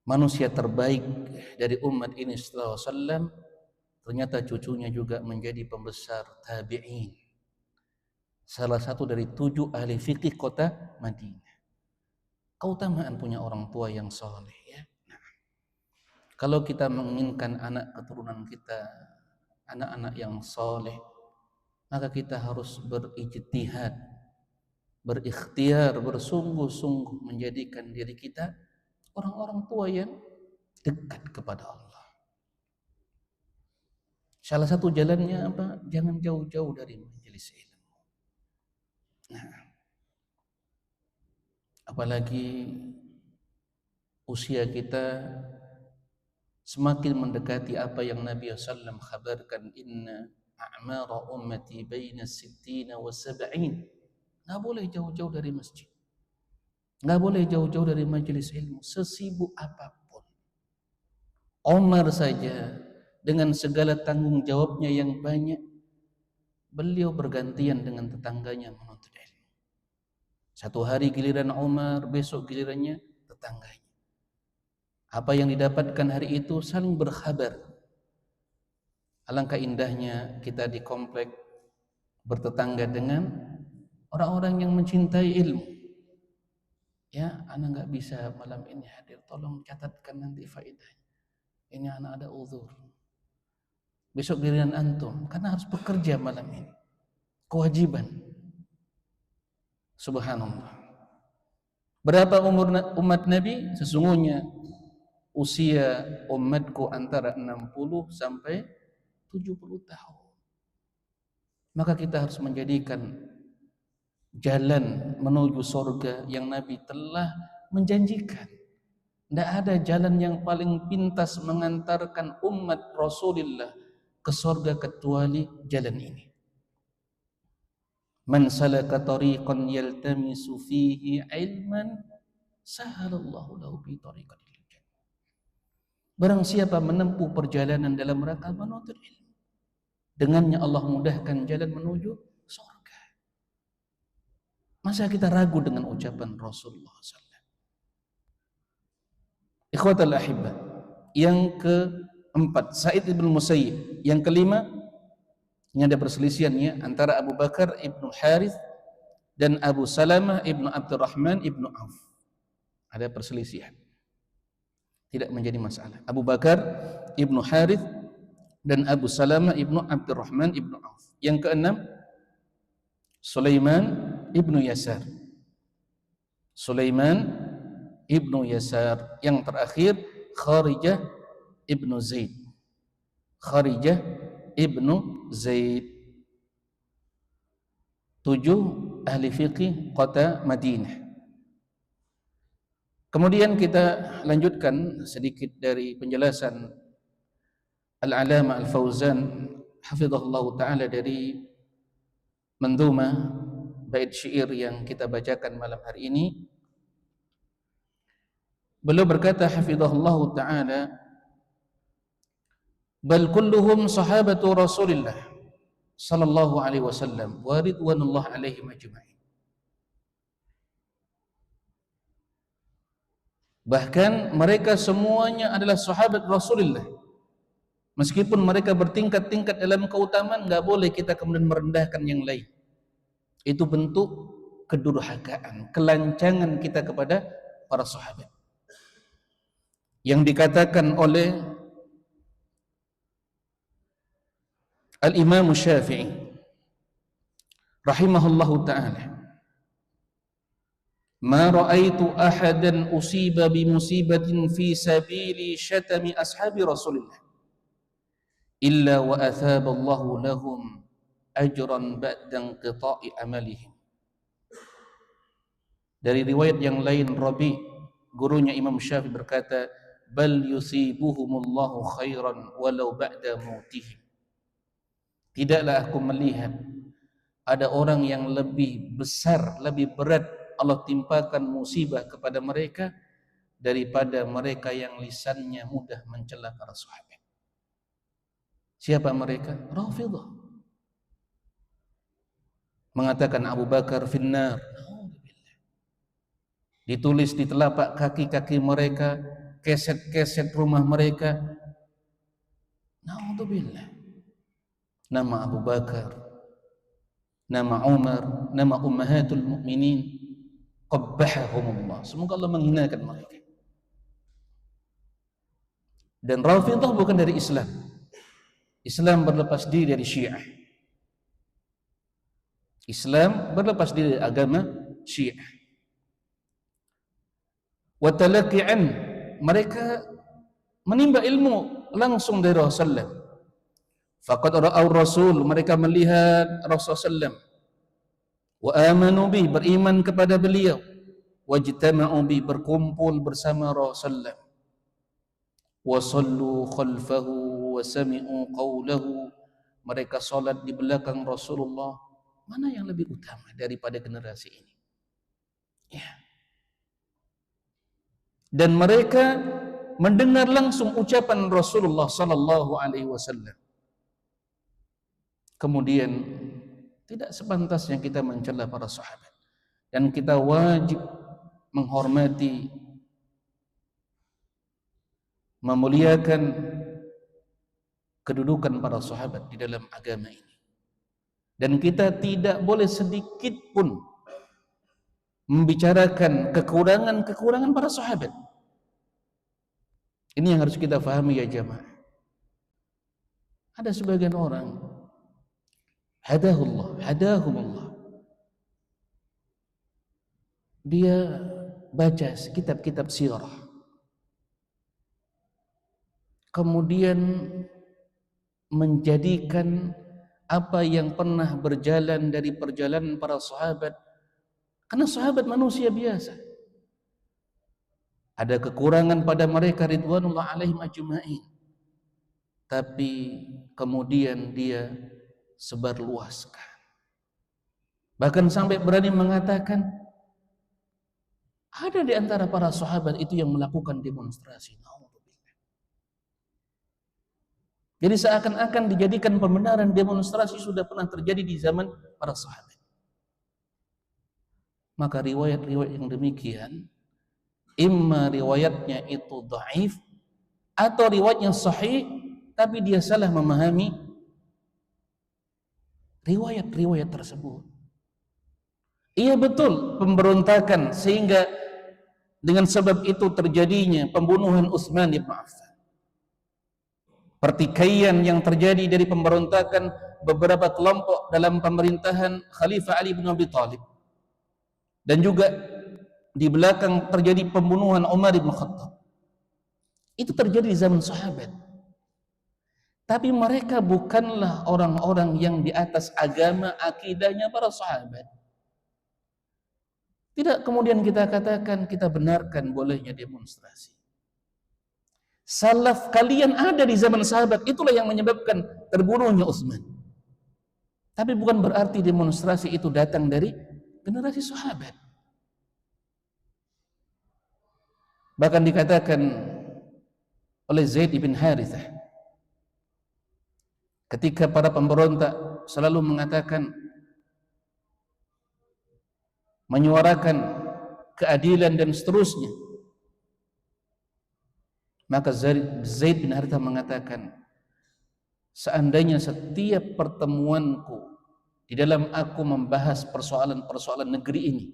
manusia terbaik dari umat ini setelah Rasulullah, ternyata cucunya juga menjadi pembesar tabi'in, salah satu dari 7 ahli fikih kota Madinah. Keutamaan punya orang tua yang soleh ya. Nah, kalau kita menginginkan anak keturunan kita anak-anak yang soleh, maka kita harus berijtihad, berikhtiar, bersungguh-sungguh menjadikan diri kita orang-orang tua yang dekat kepada Allah. Salah satu jalannya apa? Jangan jauh-jauh dari majelis ilmu. Nah, apalagi usia kita semakin mendekati apa yang Nabi SAW khabarkan, inna a'mara ummati baina sittina wa sab'in. Nggak boleh jauh-jauh dari masjid, nggak boleh jauh-jauh dari majelis ilmu, sesibuk apapun. Umar saja dengan segala tanggung jawabnya yang banyak, beliau bergantian dengan tetangganya menuntut ilmu. Satu hari giliran Umar, besok gilirannya tetangganya. Apa yang didapatkan hari itu saling berkhabar. Alangkah indahnya kita di komplek bertetangga dengan orang-orang yang mencintai ilmu. Ya, anak nggak bisa malam ini hadir, tolong catatkan nanti faedahnya. Ini anak ada uzur. Besok giliran antum, karena harus bekerja malam ini. Kewajiban. Subhanallah. Berapa umur umat Nabi? Sesungguhnya usia umatku antara 60 sampai 70 tahun. Maka kita harus menjadikan jalan menuju surga yang Nabi telah menjanjikan. Tidak ada jalan yang paling pintas mengantarkan umat Rasulullah ke surga kecuali jalan ini. Man salaka tariqan yaltamisu fihi ilman sahalallahu lahu bi tariqan ilal jannah. Barang siapa menempuh perjalanan dalam rangka menuntut ilmu, dengannya Allah mudahkan jalan menuju surga. Masa kita ragu dengan ucapan Rasulullah SAW? Ikhwatal ahibba. Yang keempat, Sa'id ibn Musayyib. Yang kelima, ini ada perselisihannya antara Abu Bakar ibn Harith dan Abu Salamah ibn Abdurrahman ibn Auf. Ada perselisihan, tidak menjadi masalah. Abu Bakar ibn Harith dan Abu Salamah ibn Abdurrahman ibn Auf. Yang keenam, Sulaiman ibn Yasar. Sulaiman ibnu Yasar. Yang terakhir Kharijah ibnu Zaid. Kharijah ibnu Zaid. 7 ahli fiqih kota Madinah. Kemudian kita lanjutkan sedikit dari penjelasan Al-Alama Al-Fauzan hafizahullah ta'ala dari mendhumah bait syair yang kita bacakan malam hari ini. Beliau berkata hafizahullah ta'ala, bal kulluhum sahabatu Rasulillah sallallahu alaihi wasallam wa ridwanullah alaihim ajma'in. Bahkan mereka semuanya adalah sahabat Rasulullah. Meskipun mereka bertingkat-tingkat dalam keutamaan, enggak boleh kita kemudian merendahkan yang lain. Itu bentuk kedurhakaan, kelancangan kita kepada para sahabat. Yang dikatakan oleh Al-Imam Syafi'i rahimahullahu ta'ala, ma ra'aitu ahadan usiba bi musibatin fi sabili syatami ashabi Rasulillah illa wa athaba Allahu lahum ajran ba'da inqita'i amalihim. Dari riwayat yang lain, Rabi, gurunya Imam Syafi'i berkata, bal yusibuhumullahu khairan walau ba'da mautihim. Tidaklah aku melihat ada orang yang lebih besar, lebih berat Allah timpakan musibah kepada mereka daripada mereka yang lisannya mudah mencela para sahabat. Siapa mereka? Rafidhah. Mengatakan Abu Bakar finnar. Ditulis di telapak kaki-kaki mereka, keset-keset rumah mereka. Na'udzubillah. Nama Abu Bakar, nama Umar, nama ummahatul mu'minin, qabbahahumullah. Semoga Allah menghinakan mereka. Dan Rafidhah bukan dari Islam. Islam berlepas diri dari Syiah. Islam berlepas diri dari agama Syiah. Wa talaqi'an, mereka menimba ilmu langsung dari Rasulullah. Faqad ra'aw Rasul, mereka melihat Rasulullah SAW. Wa amanu bi, beriman kepada beliau. Wajtama'u bi, berkumpul bersama Rasulullah. sallu khalfahu wa sami'u qawlahu, mereka salat di belakang Rasulullah. Mana yang lebih utama daripada generasi ini? Ya. Dan mereka mendengar langsung ucapan Rasulullah sallallahu alaihi wasallam. Kemudian tidak sepantasnya kita mencela para sahabat, dan kita wajib menghormati, memuliakan kedudukan para sahabat di dalam agama ini. Dan kita tidak boleh sedikit pun membicarakan kekurangan-kekurangan para sahabat. Ini yang harus kita fahami ya jamaah. Ada sebagian orang hadahumullah, dia baca kitab-kitab sirah, kemudian menjadikan apa yang pernah berjalan dari perjalanan para sahabat, karena sahabat manusia biasa, ada kekurangan pada mereka ridwanullah alaihim ajma'in, tapi kemudian dia sebarluaskan, bahkan sampai berani mengatakan ada di antara para sahabat itu yang melakukan demonstrasi. Jadi seakan-akan dijadikan pembenaran demonstrasi sudah pernah terjadi di zaman para sahabat. Maka riwayat-riwayat yang demikian, imma riwayatnya itu dhaif, atau riwayatnya sahih tapi dia salah memahami riwayat-riwayat tersebut. Iya betul, pemberontakan, sehingga dengan sebab itu terjadinya pembunuhan Utsman bin Affan. Pertikaian yang terjadi dari pemberontakan beberapa kelompok dalam pemerintahan Khalifah Ali bin Abi Thalib, dan juga di belakang terjadi pembunuhan Umar bin Khattab. Itu terjadi di zaman sahabat. Tapi mereka bukanlah orang-orang yang di atas agama akidahnya para sahabat. Tidak kemudian kita katakan, kita benarkan bolehnya demonstrasi. Salaf kalian ada di zaman sahabat, itulah yang menyebabkan terbunuhnya Utsman. Tapi bukan berarti demonstrasi itu datang dari generasi sahabat. Bahkan dikatakan oleh Zaid bin Harithah, ketika para pemberontak selalu mengatakan, menyuarakan keadilan dan seterusnya, maka Zaid bin Harithah mengatakan, seandainya setiap pertemuanku di dalam aku membahas persoalan-persoalan negeri ini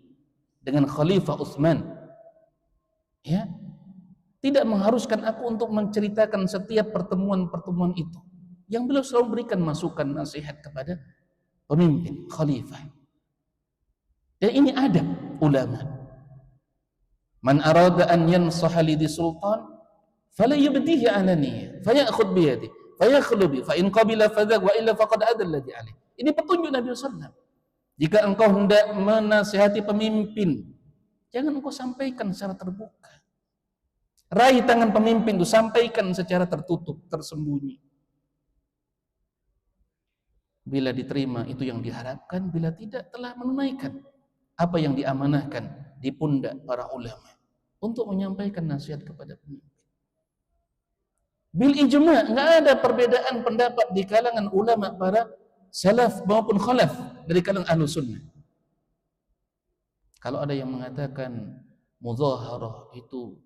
dengan Khalifah Utsman, ya, tidak mengharuskan aku untuk menceritakan setiap pertemuan-pertemuan itu, yang beliau selalu berikan masukan nasihat kepada pemimpin khalifah. Dan ini adab ulama. Man arada an yansaha li sultan fala yubdihi alaniya fayakhud bi yadi fayakhlu bi fa in qabila fadhak wa illa faqad adalla alladhi alayh. Ini petunjuk Nabi sallallahu. Jika engkau hendak menasihati pemimpin, jangan engkau sampaikan secara terbuka. Raih tangan pemimpin itu, sampaikan secara tertutup, tersembunyi. Bila diterima itu yang diharapkan, bila tidak telah menunaikan apa yang diamanahkan di pundak para ulama untuk menyampaikan nasihat kepada pemimpin. Bil ijma', enggak ada perbedaan pendapat di kalangan ulama para salaf maupun khalaf dari kalangan ahlu sunnah. Kalau ada yang mengatakan mudzaharah itu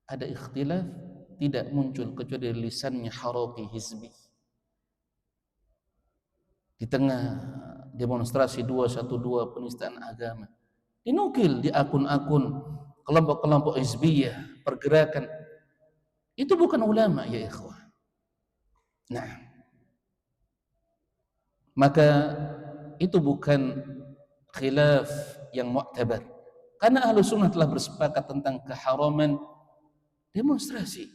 ada ikhtilaf, tidak muncul kecuali dari lisannya haraki hizbi. Di tengah demonstrasi 212 penistaan agama, dinukil di akun-akun kelompok-kelompok hizbiyah, pergerakan. Itu bukan ulama ya ikhwah. Nah, maka itu bukan khilaf yang mu'tabar, karena ahlu sunnah telah bersepakat tentang keharaman demonstrasi.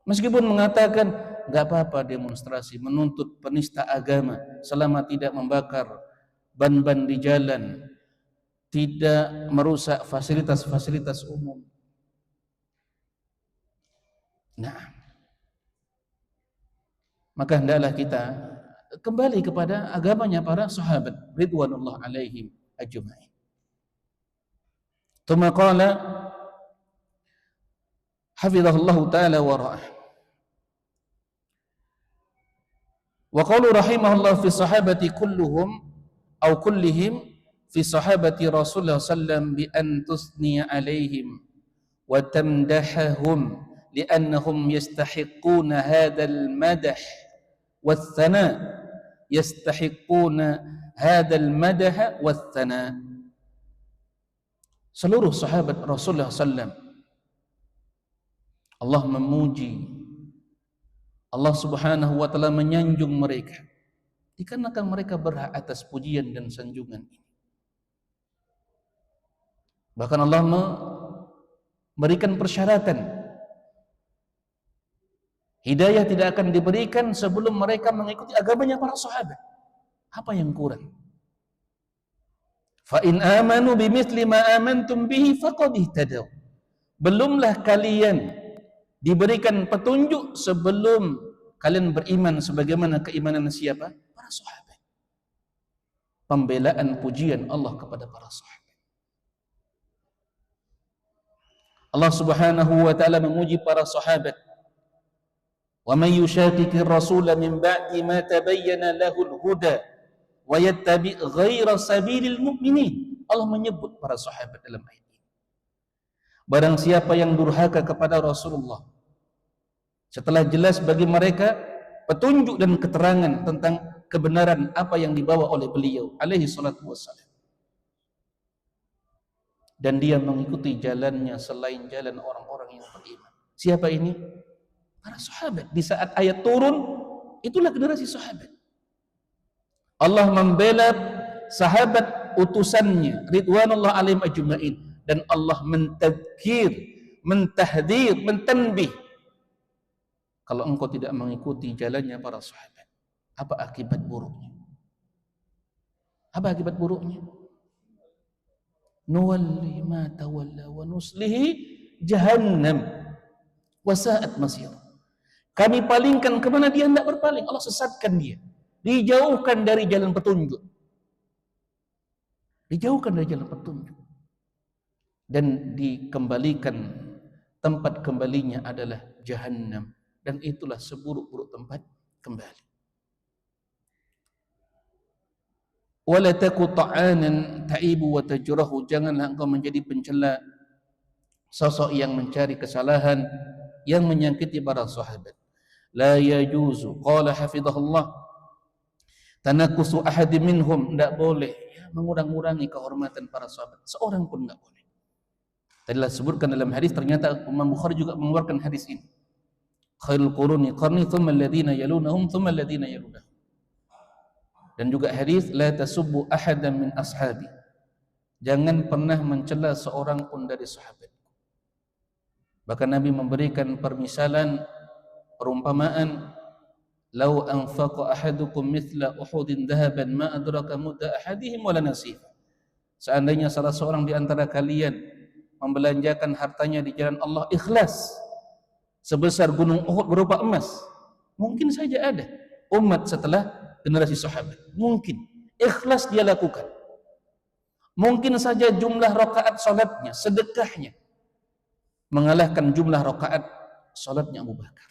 Meskipun mengatakan enggak apa-apa demonstrasi, menuntut penista agama selama tidak membakar ban-ban di jalan, tidak merusak fasilitas-fasilitas umum. Nah, maka hendaklah kita kembali kepada agamanya para sahabat ridwanullah alaihim ajma'in. Tsumma qala hafizahullahu ta'ala wa ra'ah. Wa qalu rahimahullah fi sahabati kulluhum aw kullihim fi sahabati Rasulullah sallam bi an tusni alaihim wa tamdahahum li'annahum yastahiquna hadzal madah wath-thana yastahiquna hadzal madah wath-thana. Seluruh sahabat Rasulullah sallam Allah memuji, Allah subhanahu wa ta'ala menyanjung mereka dikarenakan mereka berhak atas pujian dan sanjungan ini. Bahkan Allah memberikan persyaratan, hidayah tidak akan diberikan sebelum mereka mengikuti agamanya para sahabat. Apa yang kurang? Fa in amanu bimithli ma amantum bihi faqad ihtadaw. Belumlah kalian diberikan petunjuk sebelum kalian beriman sebagaimana keimanan siapa? Para sahabat. Pembelaan pujian Allah kepada para sahabat. Allah subhanahu wa ta'ala memuji para sahabat. Wa man yushaqiqir rasula min ba'di ma tabayyana lahul huda wa yattabi' ghaira sabilil mu'minin. Allah menyebut para sahabat dalam ayat ini. Barang siapa yang durhaka kepada Rasulullah setelah jelas bagi mereka petunjuk dan keterangan tentang kebenaran apa yang dibawa oleh beliau alaihi salatu wassalam, dan dia mengikuti jalannya selain jalan orang-orang yang beriman. Siapa ini? Para sahabat. Di saat ayat turun, itulah generasi sahabat. Allah membela sahabat utusannya ridwanullah alaihim ajma'in, dan Allah mentadzkir, mentahdzir, mentanbih, kalau engkau tidak mengikuti jalannya para sahabat, apa akibat buruknya? Apa akibat buruknya? Nuwalli ma tawalla wa nuslihi jahannam wa sa'at masir. Kami palingkan kemana dia hendak berpaling. Allah sesatkan dia, dijauhkan dari jalan petunjuk, dijauhkan dari jalan petunjuk, dan dikembalikan, tempat kembalinya adalah jahannam, dan itulah seburuk-buruk tempat kembali. Wala taku ta'anan ta'ibu wa tajrahu. Janganlah engkau menjadi pencela, sosok yang mencari kesalahan, yang menyakiti para sahabat. La yajuzu, qala hafizahullah, tanakusu ahadi minhum. Tidak boleh ya, mengurang-urangi kehormatan para sahabat, seorang pun tidak boleh. Tadilah sebutkan dalam hadis, ternyata Imam Bukhari juga mengeluarkan hadis ini. Khairul quruni qarni thumma alladhina yalunahum thumma alladhina yalunahum. Dan juga hadis la tasubbu ahadan min ashabi. Jangan pernah mencela seorang pun dari sahabat. Bahkan Nabi memberikan permisalan, perumpamaan, lau anfaqa ahadukum mithla uhudin dhahaban ma adraka mudda ahadihim wala nasif. Seandainya salah seorang di antara kalian membelanjakan hartanya di jalan Allah ikhlas sebesar gunung Uhud berupa emas, mungkin saja ada umat setelah generasi sahabat, mungkin ikhlas dia lakukan, mungkin saja jumlah rakaat salatnya, sedekahnya mengalahkan jumlah rakaat salatnya Abu Bakar.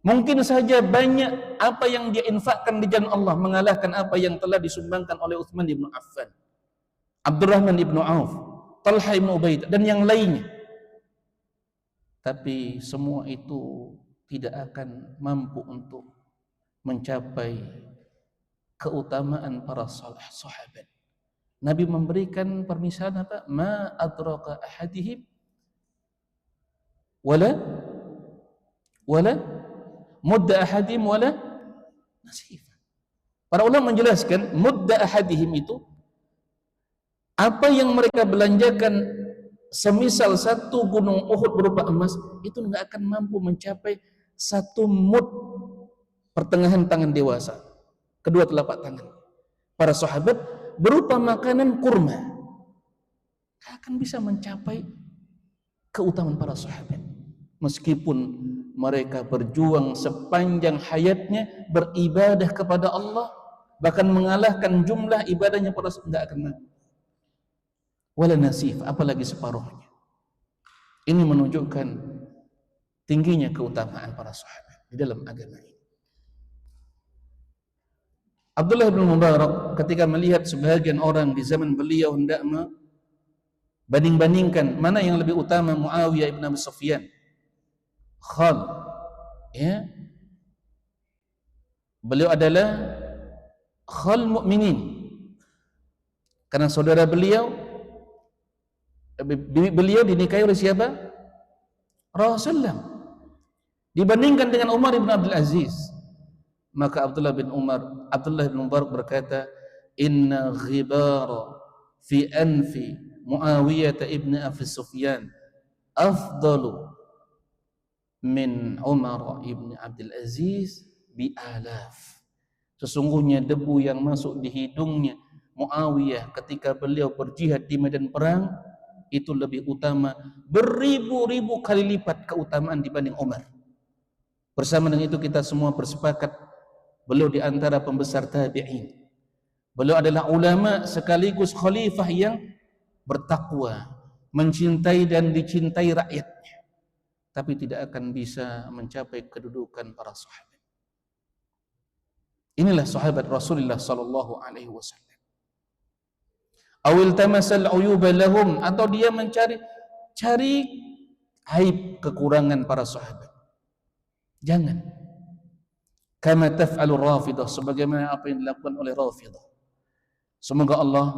Mungkin saja banyak apa yang dia infakkan di jalan Allah mengalahkan apa yang telah disumbangkan oleh Utsman bin Affan, Abdurrahman bin Auf, Talha bin Ubaid, dan yang lainnya. Tapi semua itu tidak akan mampu untuk mencapai keutamaan para sahabat. Nabi memberikan permisalan apa? Ma adraka ahadihim wala mudda ahadihim wala nasifa. Para ulama menjelaskan mudda ahadihim itu apa yang mereka belanjakan semisal satu gunung Uhud berupa emas, itu enggak akan mampu mencapai satu mud pertengahan tangan dewasa, kedua telapak tangan para sahabat berupa makanan kurma, enggak akan bisa mencapai keutamaan para sahabat. Meskipun mereka berjuang sepanjang hayatnya beribadah kepada Allah, bahkan mengalahkan jumlah ibadahnya para sahabat, enggak akan mampu. Wala nasif, apalagi separuhnya. Ini menunjukkan tingginya keutamaan para sahabat di dalam agama ini. Abdullah bin Mubarak ketika melihat sebahagian orang di zaman beliau hendak banding-bandingkan mana yang lebih utama, Muawiyah ibn Abi Sufyan, Khal, ya, beliau adalah Khal Mukminin karena saudara beliau, bibi beliau dinikahi oleh siapa? Rasulullah. Dibandingkan dengan Umar ibn Abdul Aziz, maka Abdullah bin Mubarak berkata, inna ghibara fi anfi Muawiyah ibn Abi Sufyan afdalu min Umar ibn Abdul Aziz bi alaf. Sesungguhnya debu yang masuk di hidungnya Muawiyah ketika beliau berjihad di medan perang itu lebih utama beribu-ribu kali lipat keutamaan dibanding Umar. Bersama dengan itu kita semua bersepakat beliau di antara pembesar tabi'in. Beliau adalah ulama sekaligus khalifah yang bertakwa, mencintai dan dicintai rakyatnya, tapi tidak akan bisa mencapai kedudukan para sahabat. Inilah sahabat Rasulullah sallallahu alaihi wasallam. Awil tamasal uyuba lahum, atau dia cari aib kekurangan para sahabat. Jangan. Kama taf'alur Rafidah, sebagaimana apa yang dilakukan oleh Rafidah. Semoga Allah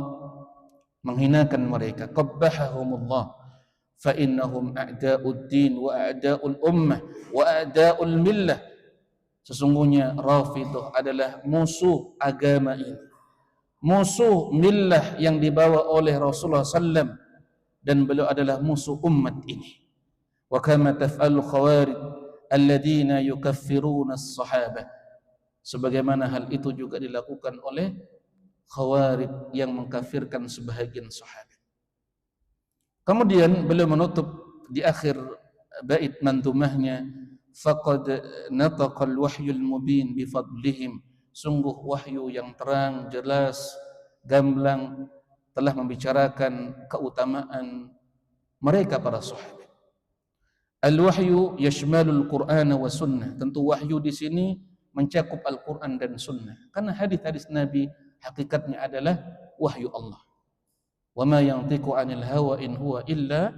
menghinakan mereka. Qabbahahumullah fa innahum a'da'ud din wa a'da'ul ummah wa a'da'ul millah. Sesungguhnya Rafidah adalah musuh agama ini, musuh millah yang dibawa oleh Rasulullah sallam, dan beliau adalah musuh umat ini. Wa kama taf'alul khawarij alladhina yukaffiruna as-sahabah, sebagaimana hal itu juga dilakukan oleh khawarij yang mengkafirkan sebahagian sahabat. Kemudian beliau menutup di akhir bait manzumahnya, faqad nataqal wahyul mubin bifadlihim, sungguh wahyu yang terang, jelas, gamblang telah membicarakan keutamaan mereka para sahabat. Al-wahyu yashmalul Qur'an wa sunnah. Tentu wahyu di sini mencakup Al-Qur'an dan sunnah. Karena hadis-hadis Nabi hakikatnya adalah wahyu Allah. Wa ma yantiqu 'anil hawa in huwa illa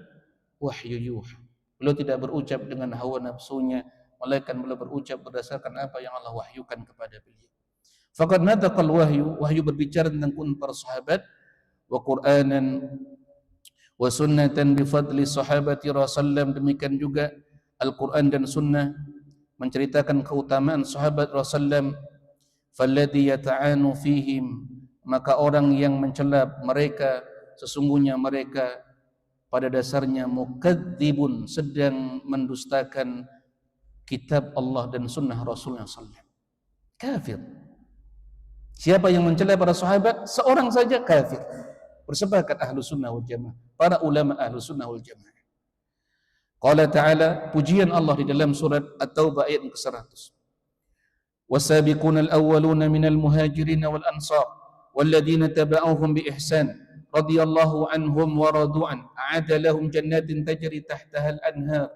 wahyu yuha. Beliau tidak berucap dengan hawa nafsunya, melainkan beliau berucap berdasarkan apa yang Allah wahyukan kepada beliau. Faqad nataqal wahyu berbicara tentang para sahabat, wa Qur'anan wa sunnatan bi fadli sahabati Rasulullah. Demikian juga Al-Quran dan sunnah menceritakan keutamaan sahabat Rasulullah. Falladhi yata'anu fihim, maka orang yang mencela mereka sesungguhnya mereka pada dasarnya mukadzibun, sedang mendustakan kitab Allah dan sunnah Rasulullah sallallahu, kafir. Siapa yang mencela para sahabat, seorang saja kafir. Bersepakat ahlu sunnah wal jamaah, para ulama ahlu sunnah wal jamaah. Qala ta'ala, pujian Allah di dalam surat At-Taubah ayat ke-100. Wasabiquna al-awwaluna minal muhajirin wal ansar walladhina taba'uhum bi ihsan radhiyallahu anhum wa radu'an a'adda lahum jannatin tajri tahtaha al-anhar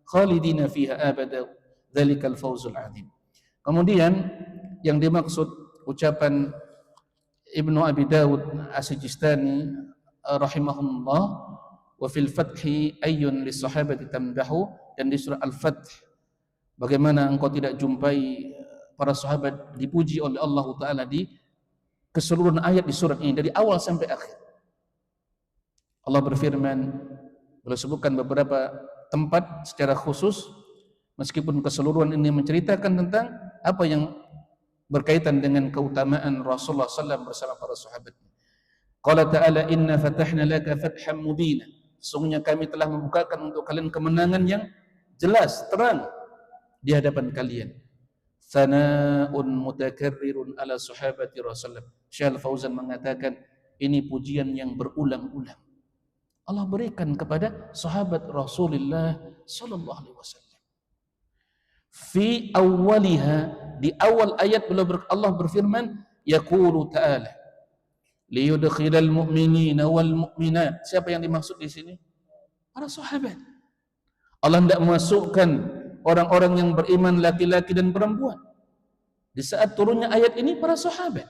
khalidina fiha abada dzalikal fawzul 'adzim. Kemudian yang dimaksud ucapan Ibnu Abi Dawud As-Sijistani rahimahullah, wa fil fathi ayyun lis sahabati tamdahu, dan di surah Al-Fath, bagaimana engkau tidak jumpai para sahabat dipuji oleh Allah Ta'ala di keseluruhan ayat di surat ini dari awal sampai akhir. Allah berfirman, beliau sebutkan beberapa tempat secara khusus, meskipun keseluruhan ini menceritakan tentang apa yang berkaitan dengan keutamaan Rasulullah SAW bersama para sahabat. Qala ta'ala, inna fatahna laka fatham mubina, sesungguhnya kami telah membukakan untuk kalian kemenangan yang jelas, terang di hadapan kalian. Sana'un mutakarrirun ala sahabati Rasulullah. Syekh Al-Fauzan mengatakan ini pujian yang berulang-ulang. Allah berikan kepada sahabat Rasulullah sallallahu alaihi wasallam. Fi awwaliha, di awal ayat Allah berfirman, yaqulu ta'ala liyudkhilal mu'minina wal mu'minat. Siapa yang dimaksud di sini? Para sahabat. Allah tidak memasukkan orang-orang yang beriman laki-laki dan perempuan. Di saat turunnya ayat ini para sahabat.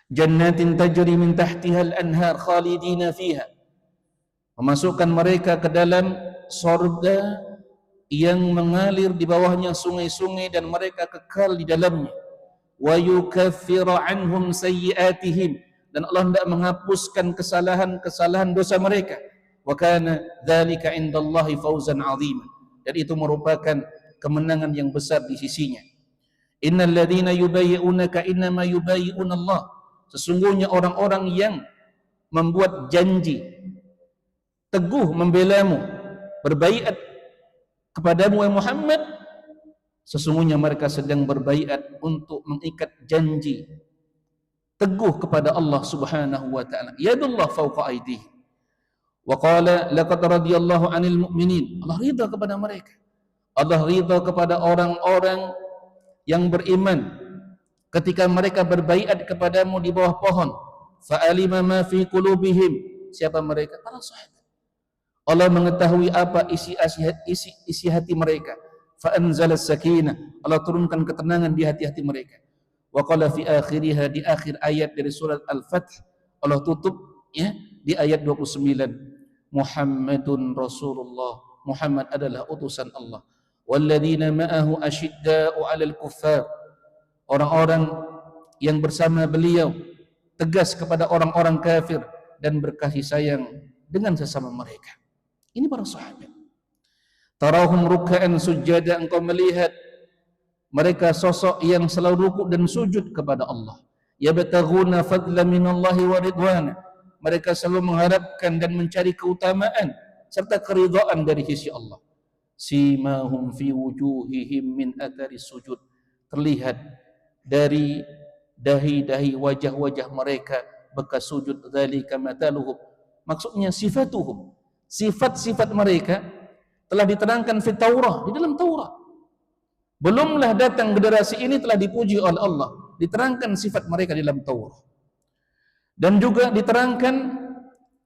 Jannatin tajri min tahtiha al-anhar khalidina fiha. Memasukkan mereka ke dalam surga yang mengalir di bawahnya sungai-sungai dan mereka kekal di dalamnya. Wa yukaffiru anhum sayyi'atihim, dan Allah tidak menghapuskan kesalahan-kesalahan dosa mereka. Wa kana dzalika 'indallahi fawzan 'azima, dan itu merupakan kemenangan yang besar di sisinya. Innal ladzina yubayyi'unaka innama yubayyi'una Allah. Sesungguhnya orang-orang yang membuat janji, teguh membelamu, berbaiat kepadamu ya Muhammad, sesungguhnya mereka sedang berbaiat untuk mengikat janji teguh kepada Allah Subhanahu wa taala. Yadullah fawqa aydihim. Wa qala laqad radiyallahu 'anil mu'minin. Allah ridha kepada mereka. Allah ridha kepada orang-orang yang beriman ketika mereka berbaiat kepadamu di bawah pohon. Fa'alima ma fi qulubihim. Siapa mereka? Para sahabat. Allah mengetahui apa isi hati mereka. Fa'anzalas sakinah. Allah turunkan ketenangan di hati-hati mereka. Wa qala fi akhiriha, di akhir ayat dari surat Al-Fath, Allah tutup ya di ayat 29. Muhammadun Rasulullah. Muhammad adalah utusan Allah. Walladzina ma'ahu asyidda'u 'alal kuffar. Orang-orang yang bersama beliau tegas kepada orang-orang kafir dan berkasih sayang dengan sesama mereka. Ini para sahabat. Tarahum ruk'an sujada, engkau melihat mereka sosok yang selalu rukuk dan sujud kepada Allah. Yabtaghuna fadla minallahi wa ridwana. Mereka selalu mengharapkan dan mencari keutamaan serta keridhaan dari sisi Allah. Simahum fi wujuhihim min athari sujud. Terlihat dari dahi-dahi wajah-wajah mereka bekas sujud. Dzalika mataluhum. Maksudnya sifatuhum. Sifat-sifat mereka telah diterangkan di Taurah, di dalam Taurah. Belumlah datang generasi ini telah dipuji oleh Allah. Diterangkan sifat mereka di dalam Taurah. Dan juga diterangkan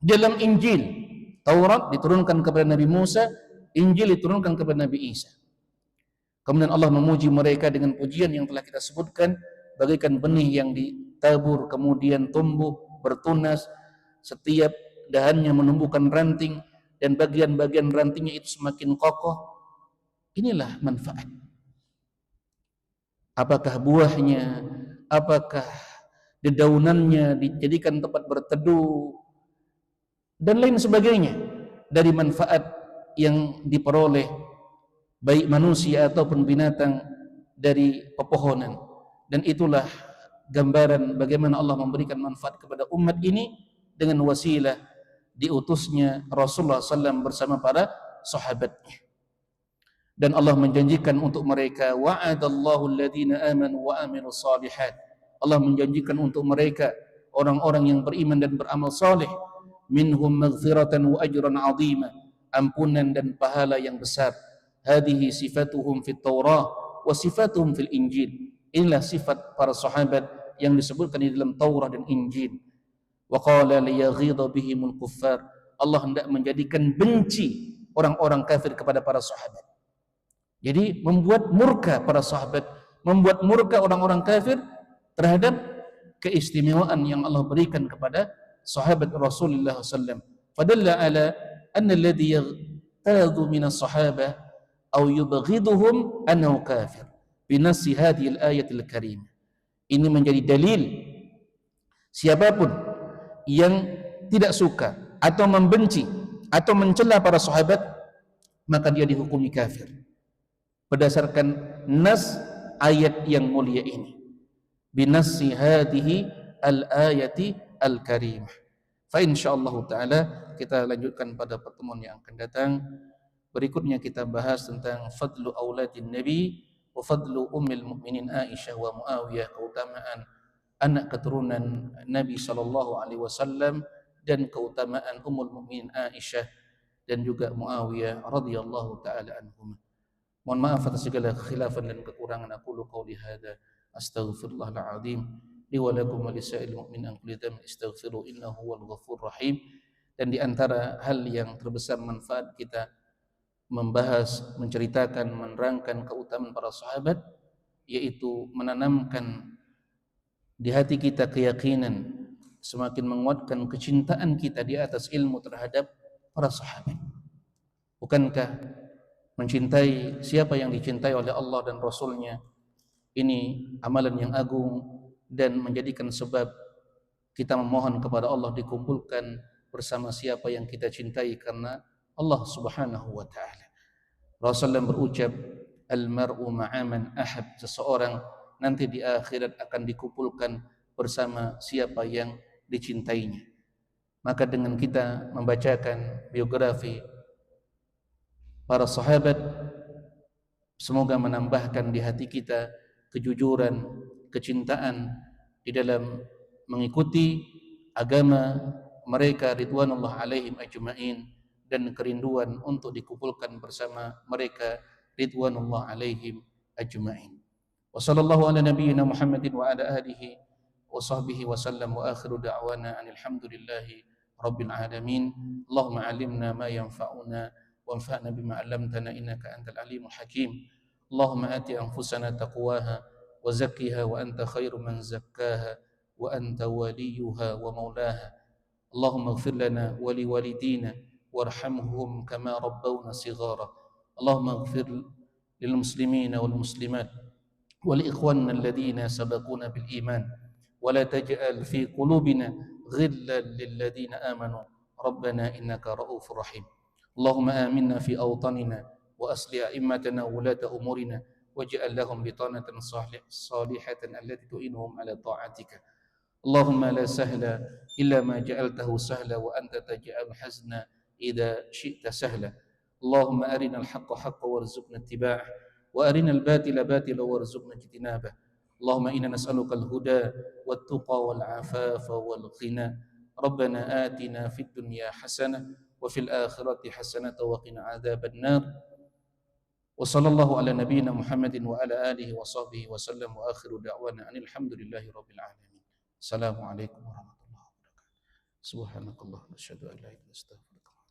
dalam Injil. Taurat diturunkan kepada Nabi Musa, Injil diturunkan kepada Nabi Isa. Kemudian Allah memuji mereka dengan pujian yang telah kita sebutkan, bagaikan benih yang ditabur kemudian tumbuh, bertunas, setiap dahannya menumbuhkan ranting, dan bagian-bagian rantingnya itu semakin kokoh. Inilah manfaat. Apakah buahnya, apakah dedaunannya dijadikan tempat berteduh, dan lain sebagainya dari manfaat yang diperoleh baik manusia ataupun binatang dari pepohonan. Dan itulah gambaran bagaimana Allah memberikan manfaat kepada umat ini dengan wasilah diutusnya Rasulullah SAW bersama para sahabatnya. Dan Allah menjanjikan untuk mereka, wa'adallahu alladhina amanu wa amilus salihat. Allah menjanjikan untuk mereka orang-orang yang beriman dan beramal saleh, minhum maghfiratan wa ajran 'azima, ampunan dan pahala yang besar. Hadhihi sifatuhum fit Taurah wa sifatuhum fil Injil. Inilah sifat para sahabat yang disebutkan di dalam Taurah dan Injil. Wa qala liyaghidha bihimul kuffar. Allah hendak menjadikan benci orang-orang kafir kepada para sahabat. Jadi membuat murka para sahabat, membuat murka orang-orang kafir terhadap keistimewaan yang Allah berikan kepada sahabat Rasulullah SAW. Fadalla ala anna alladhi yaghtadhu min as-sahaba aw yubghiduhum annahu kafir binassi hadhihi al-ayatil karimah. Ini menjadi dalil siapapun yang tidak suka atau membenci atau mencela para sahabat, maka dia dihukumi kafir berdasarkan nas ayat yang mulia ini. Binassi hadhihi al-ayati al-karimah. Fa insyaallah taala kita lanjutkan pada pertemuan yang akan datang. Berikutnya kita bahas tentang fadlu auladin nabi wa fadlu ummil mukminin Aisyah wa Muawiyah, keutamaan anak keturunan Nabi sallallahu alaihi wasallam dan keutamaan Ummul Mukminin Aisyah dan juga Muawiyah radhiyallahu taala anhum. Mohon maaf atas segala kekhilafan dan kekurangan. Aku qauli hadza astaghfirullahal azim li wa lakum wa lisa'il mu'minin an kulli dhanbin istaghfiru innahu huwal ghafurur rahim. Dan di antara hal yang terbesar manfaat kita membahas, menceritakan, menerangkan keutamaan para sahabat, yaitu menanamkan di hati kita keyakinan, semakin menguatkan kecintaan kita di atas ilmu terhadap para sahabat. Bukankah mencintai siapa yang dicintai oleh Allah dan Rasulnya ini amalan yang agung dan menjadikan sebab kita memohon kepada Allah dikumpulkan bersama siapa yang kita cintai karena Allah Subhanahu wa taala. Rasulullah berucap, al-mar'u ma'aman ahab, seseorang nanti di akhirat akan dikumpulkan bersama siapa yang dicintainya. Maka dengan kita membacakan biografi para sahabat, semoga menambahkan di hati kita kejujuran, kecintaan di dalam mengikuti agama mereka ridwanullah alaihim ajma'in, dan kerinduan untuk dikumpulkan bersama mereka ridwanullah alaihim ajma'in. Wa sallallahu ala nabiyyina Muhammadin wa ala alihi wa sahbihi wa sallam wa akhiru da'wana anil hamdulillahi rabbil alamin. Allahumma alimna ma yanfa'una وانفعنا بما علمتنا إنك أنت العليم الحكيم. اللهم آت أنفسنا تقواها وزكها وأنت خير من زكاها وأنت وليها ومولاها. اللهم اغفر لنا ولوالدينا وارحمهم كما ربونا صغارا. اللهم اغفر للمسلمين والمسلمات ولإخواننا الذين سبقونا بالإيمان ولا تجعل في قلوبنا غلا للذين آمنوا ربنا إنك رؤوف رحيم. اللهم آمنا في أوطاننا وأصلح أئمتنا وولاة أمورنا واجعل لهم بطانة صالحة التي تعينهم على طاعتك. اللهم لا سهل إلا ما جعلته سهلا وأنت تجعل الحزن إذا شئت سهلا. اللهم أرنا الحق حقا وارزقنا اتباعه وأرنا الباطل باطلا وارزقنا اجتنابه. اللهم إنا نسألك الهدى والتقى والعفاف والغنى. ربنا آتنا في الدنيا حسنة وفي الآخرة حسنة وقنا عذاب النار. وصلى الله على نبينا محمد وعلى آله وصحبه وسلم وآخر دعوانا أن الحمد لله رب العالمين. السلام عليكم ورحمة الله وبركاته. سبحانك اللهم نشهد أن لا إله إلا أنت.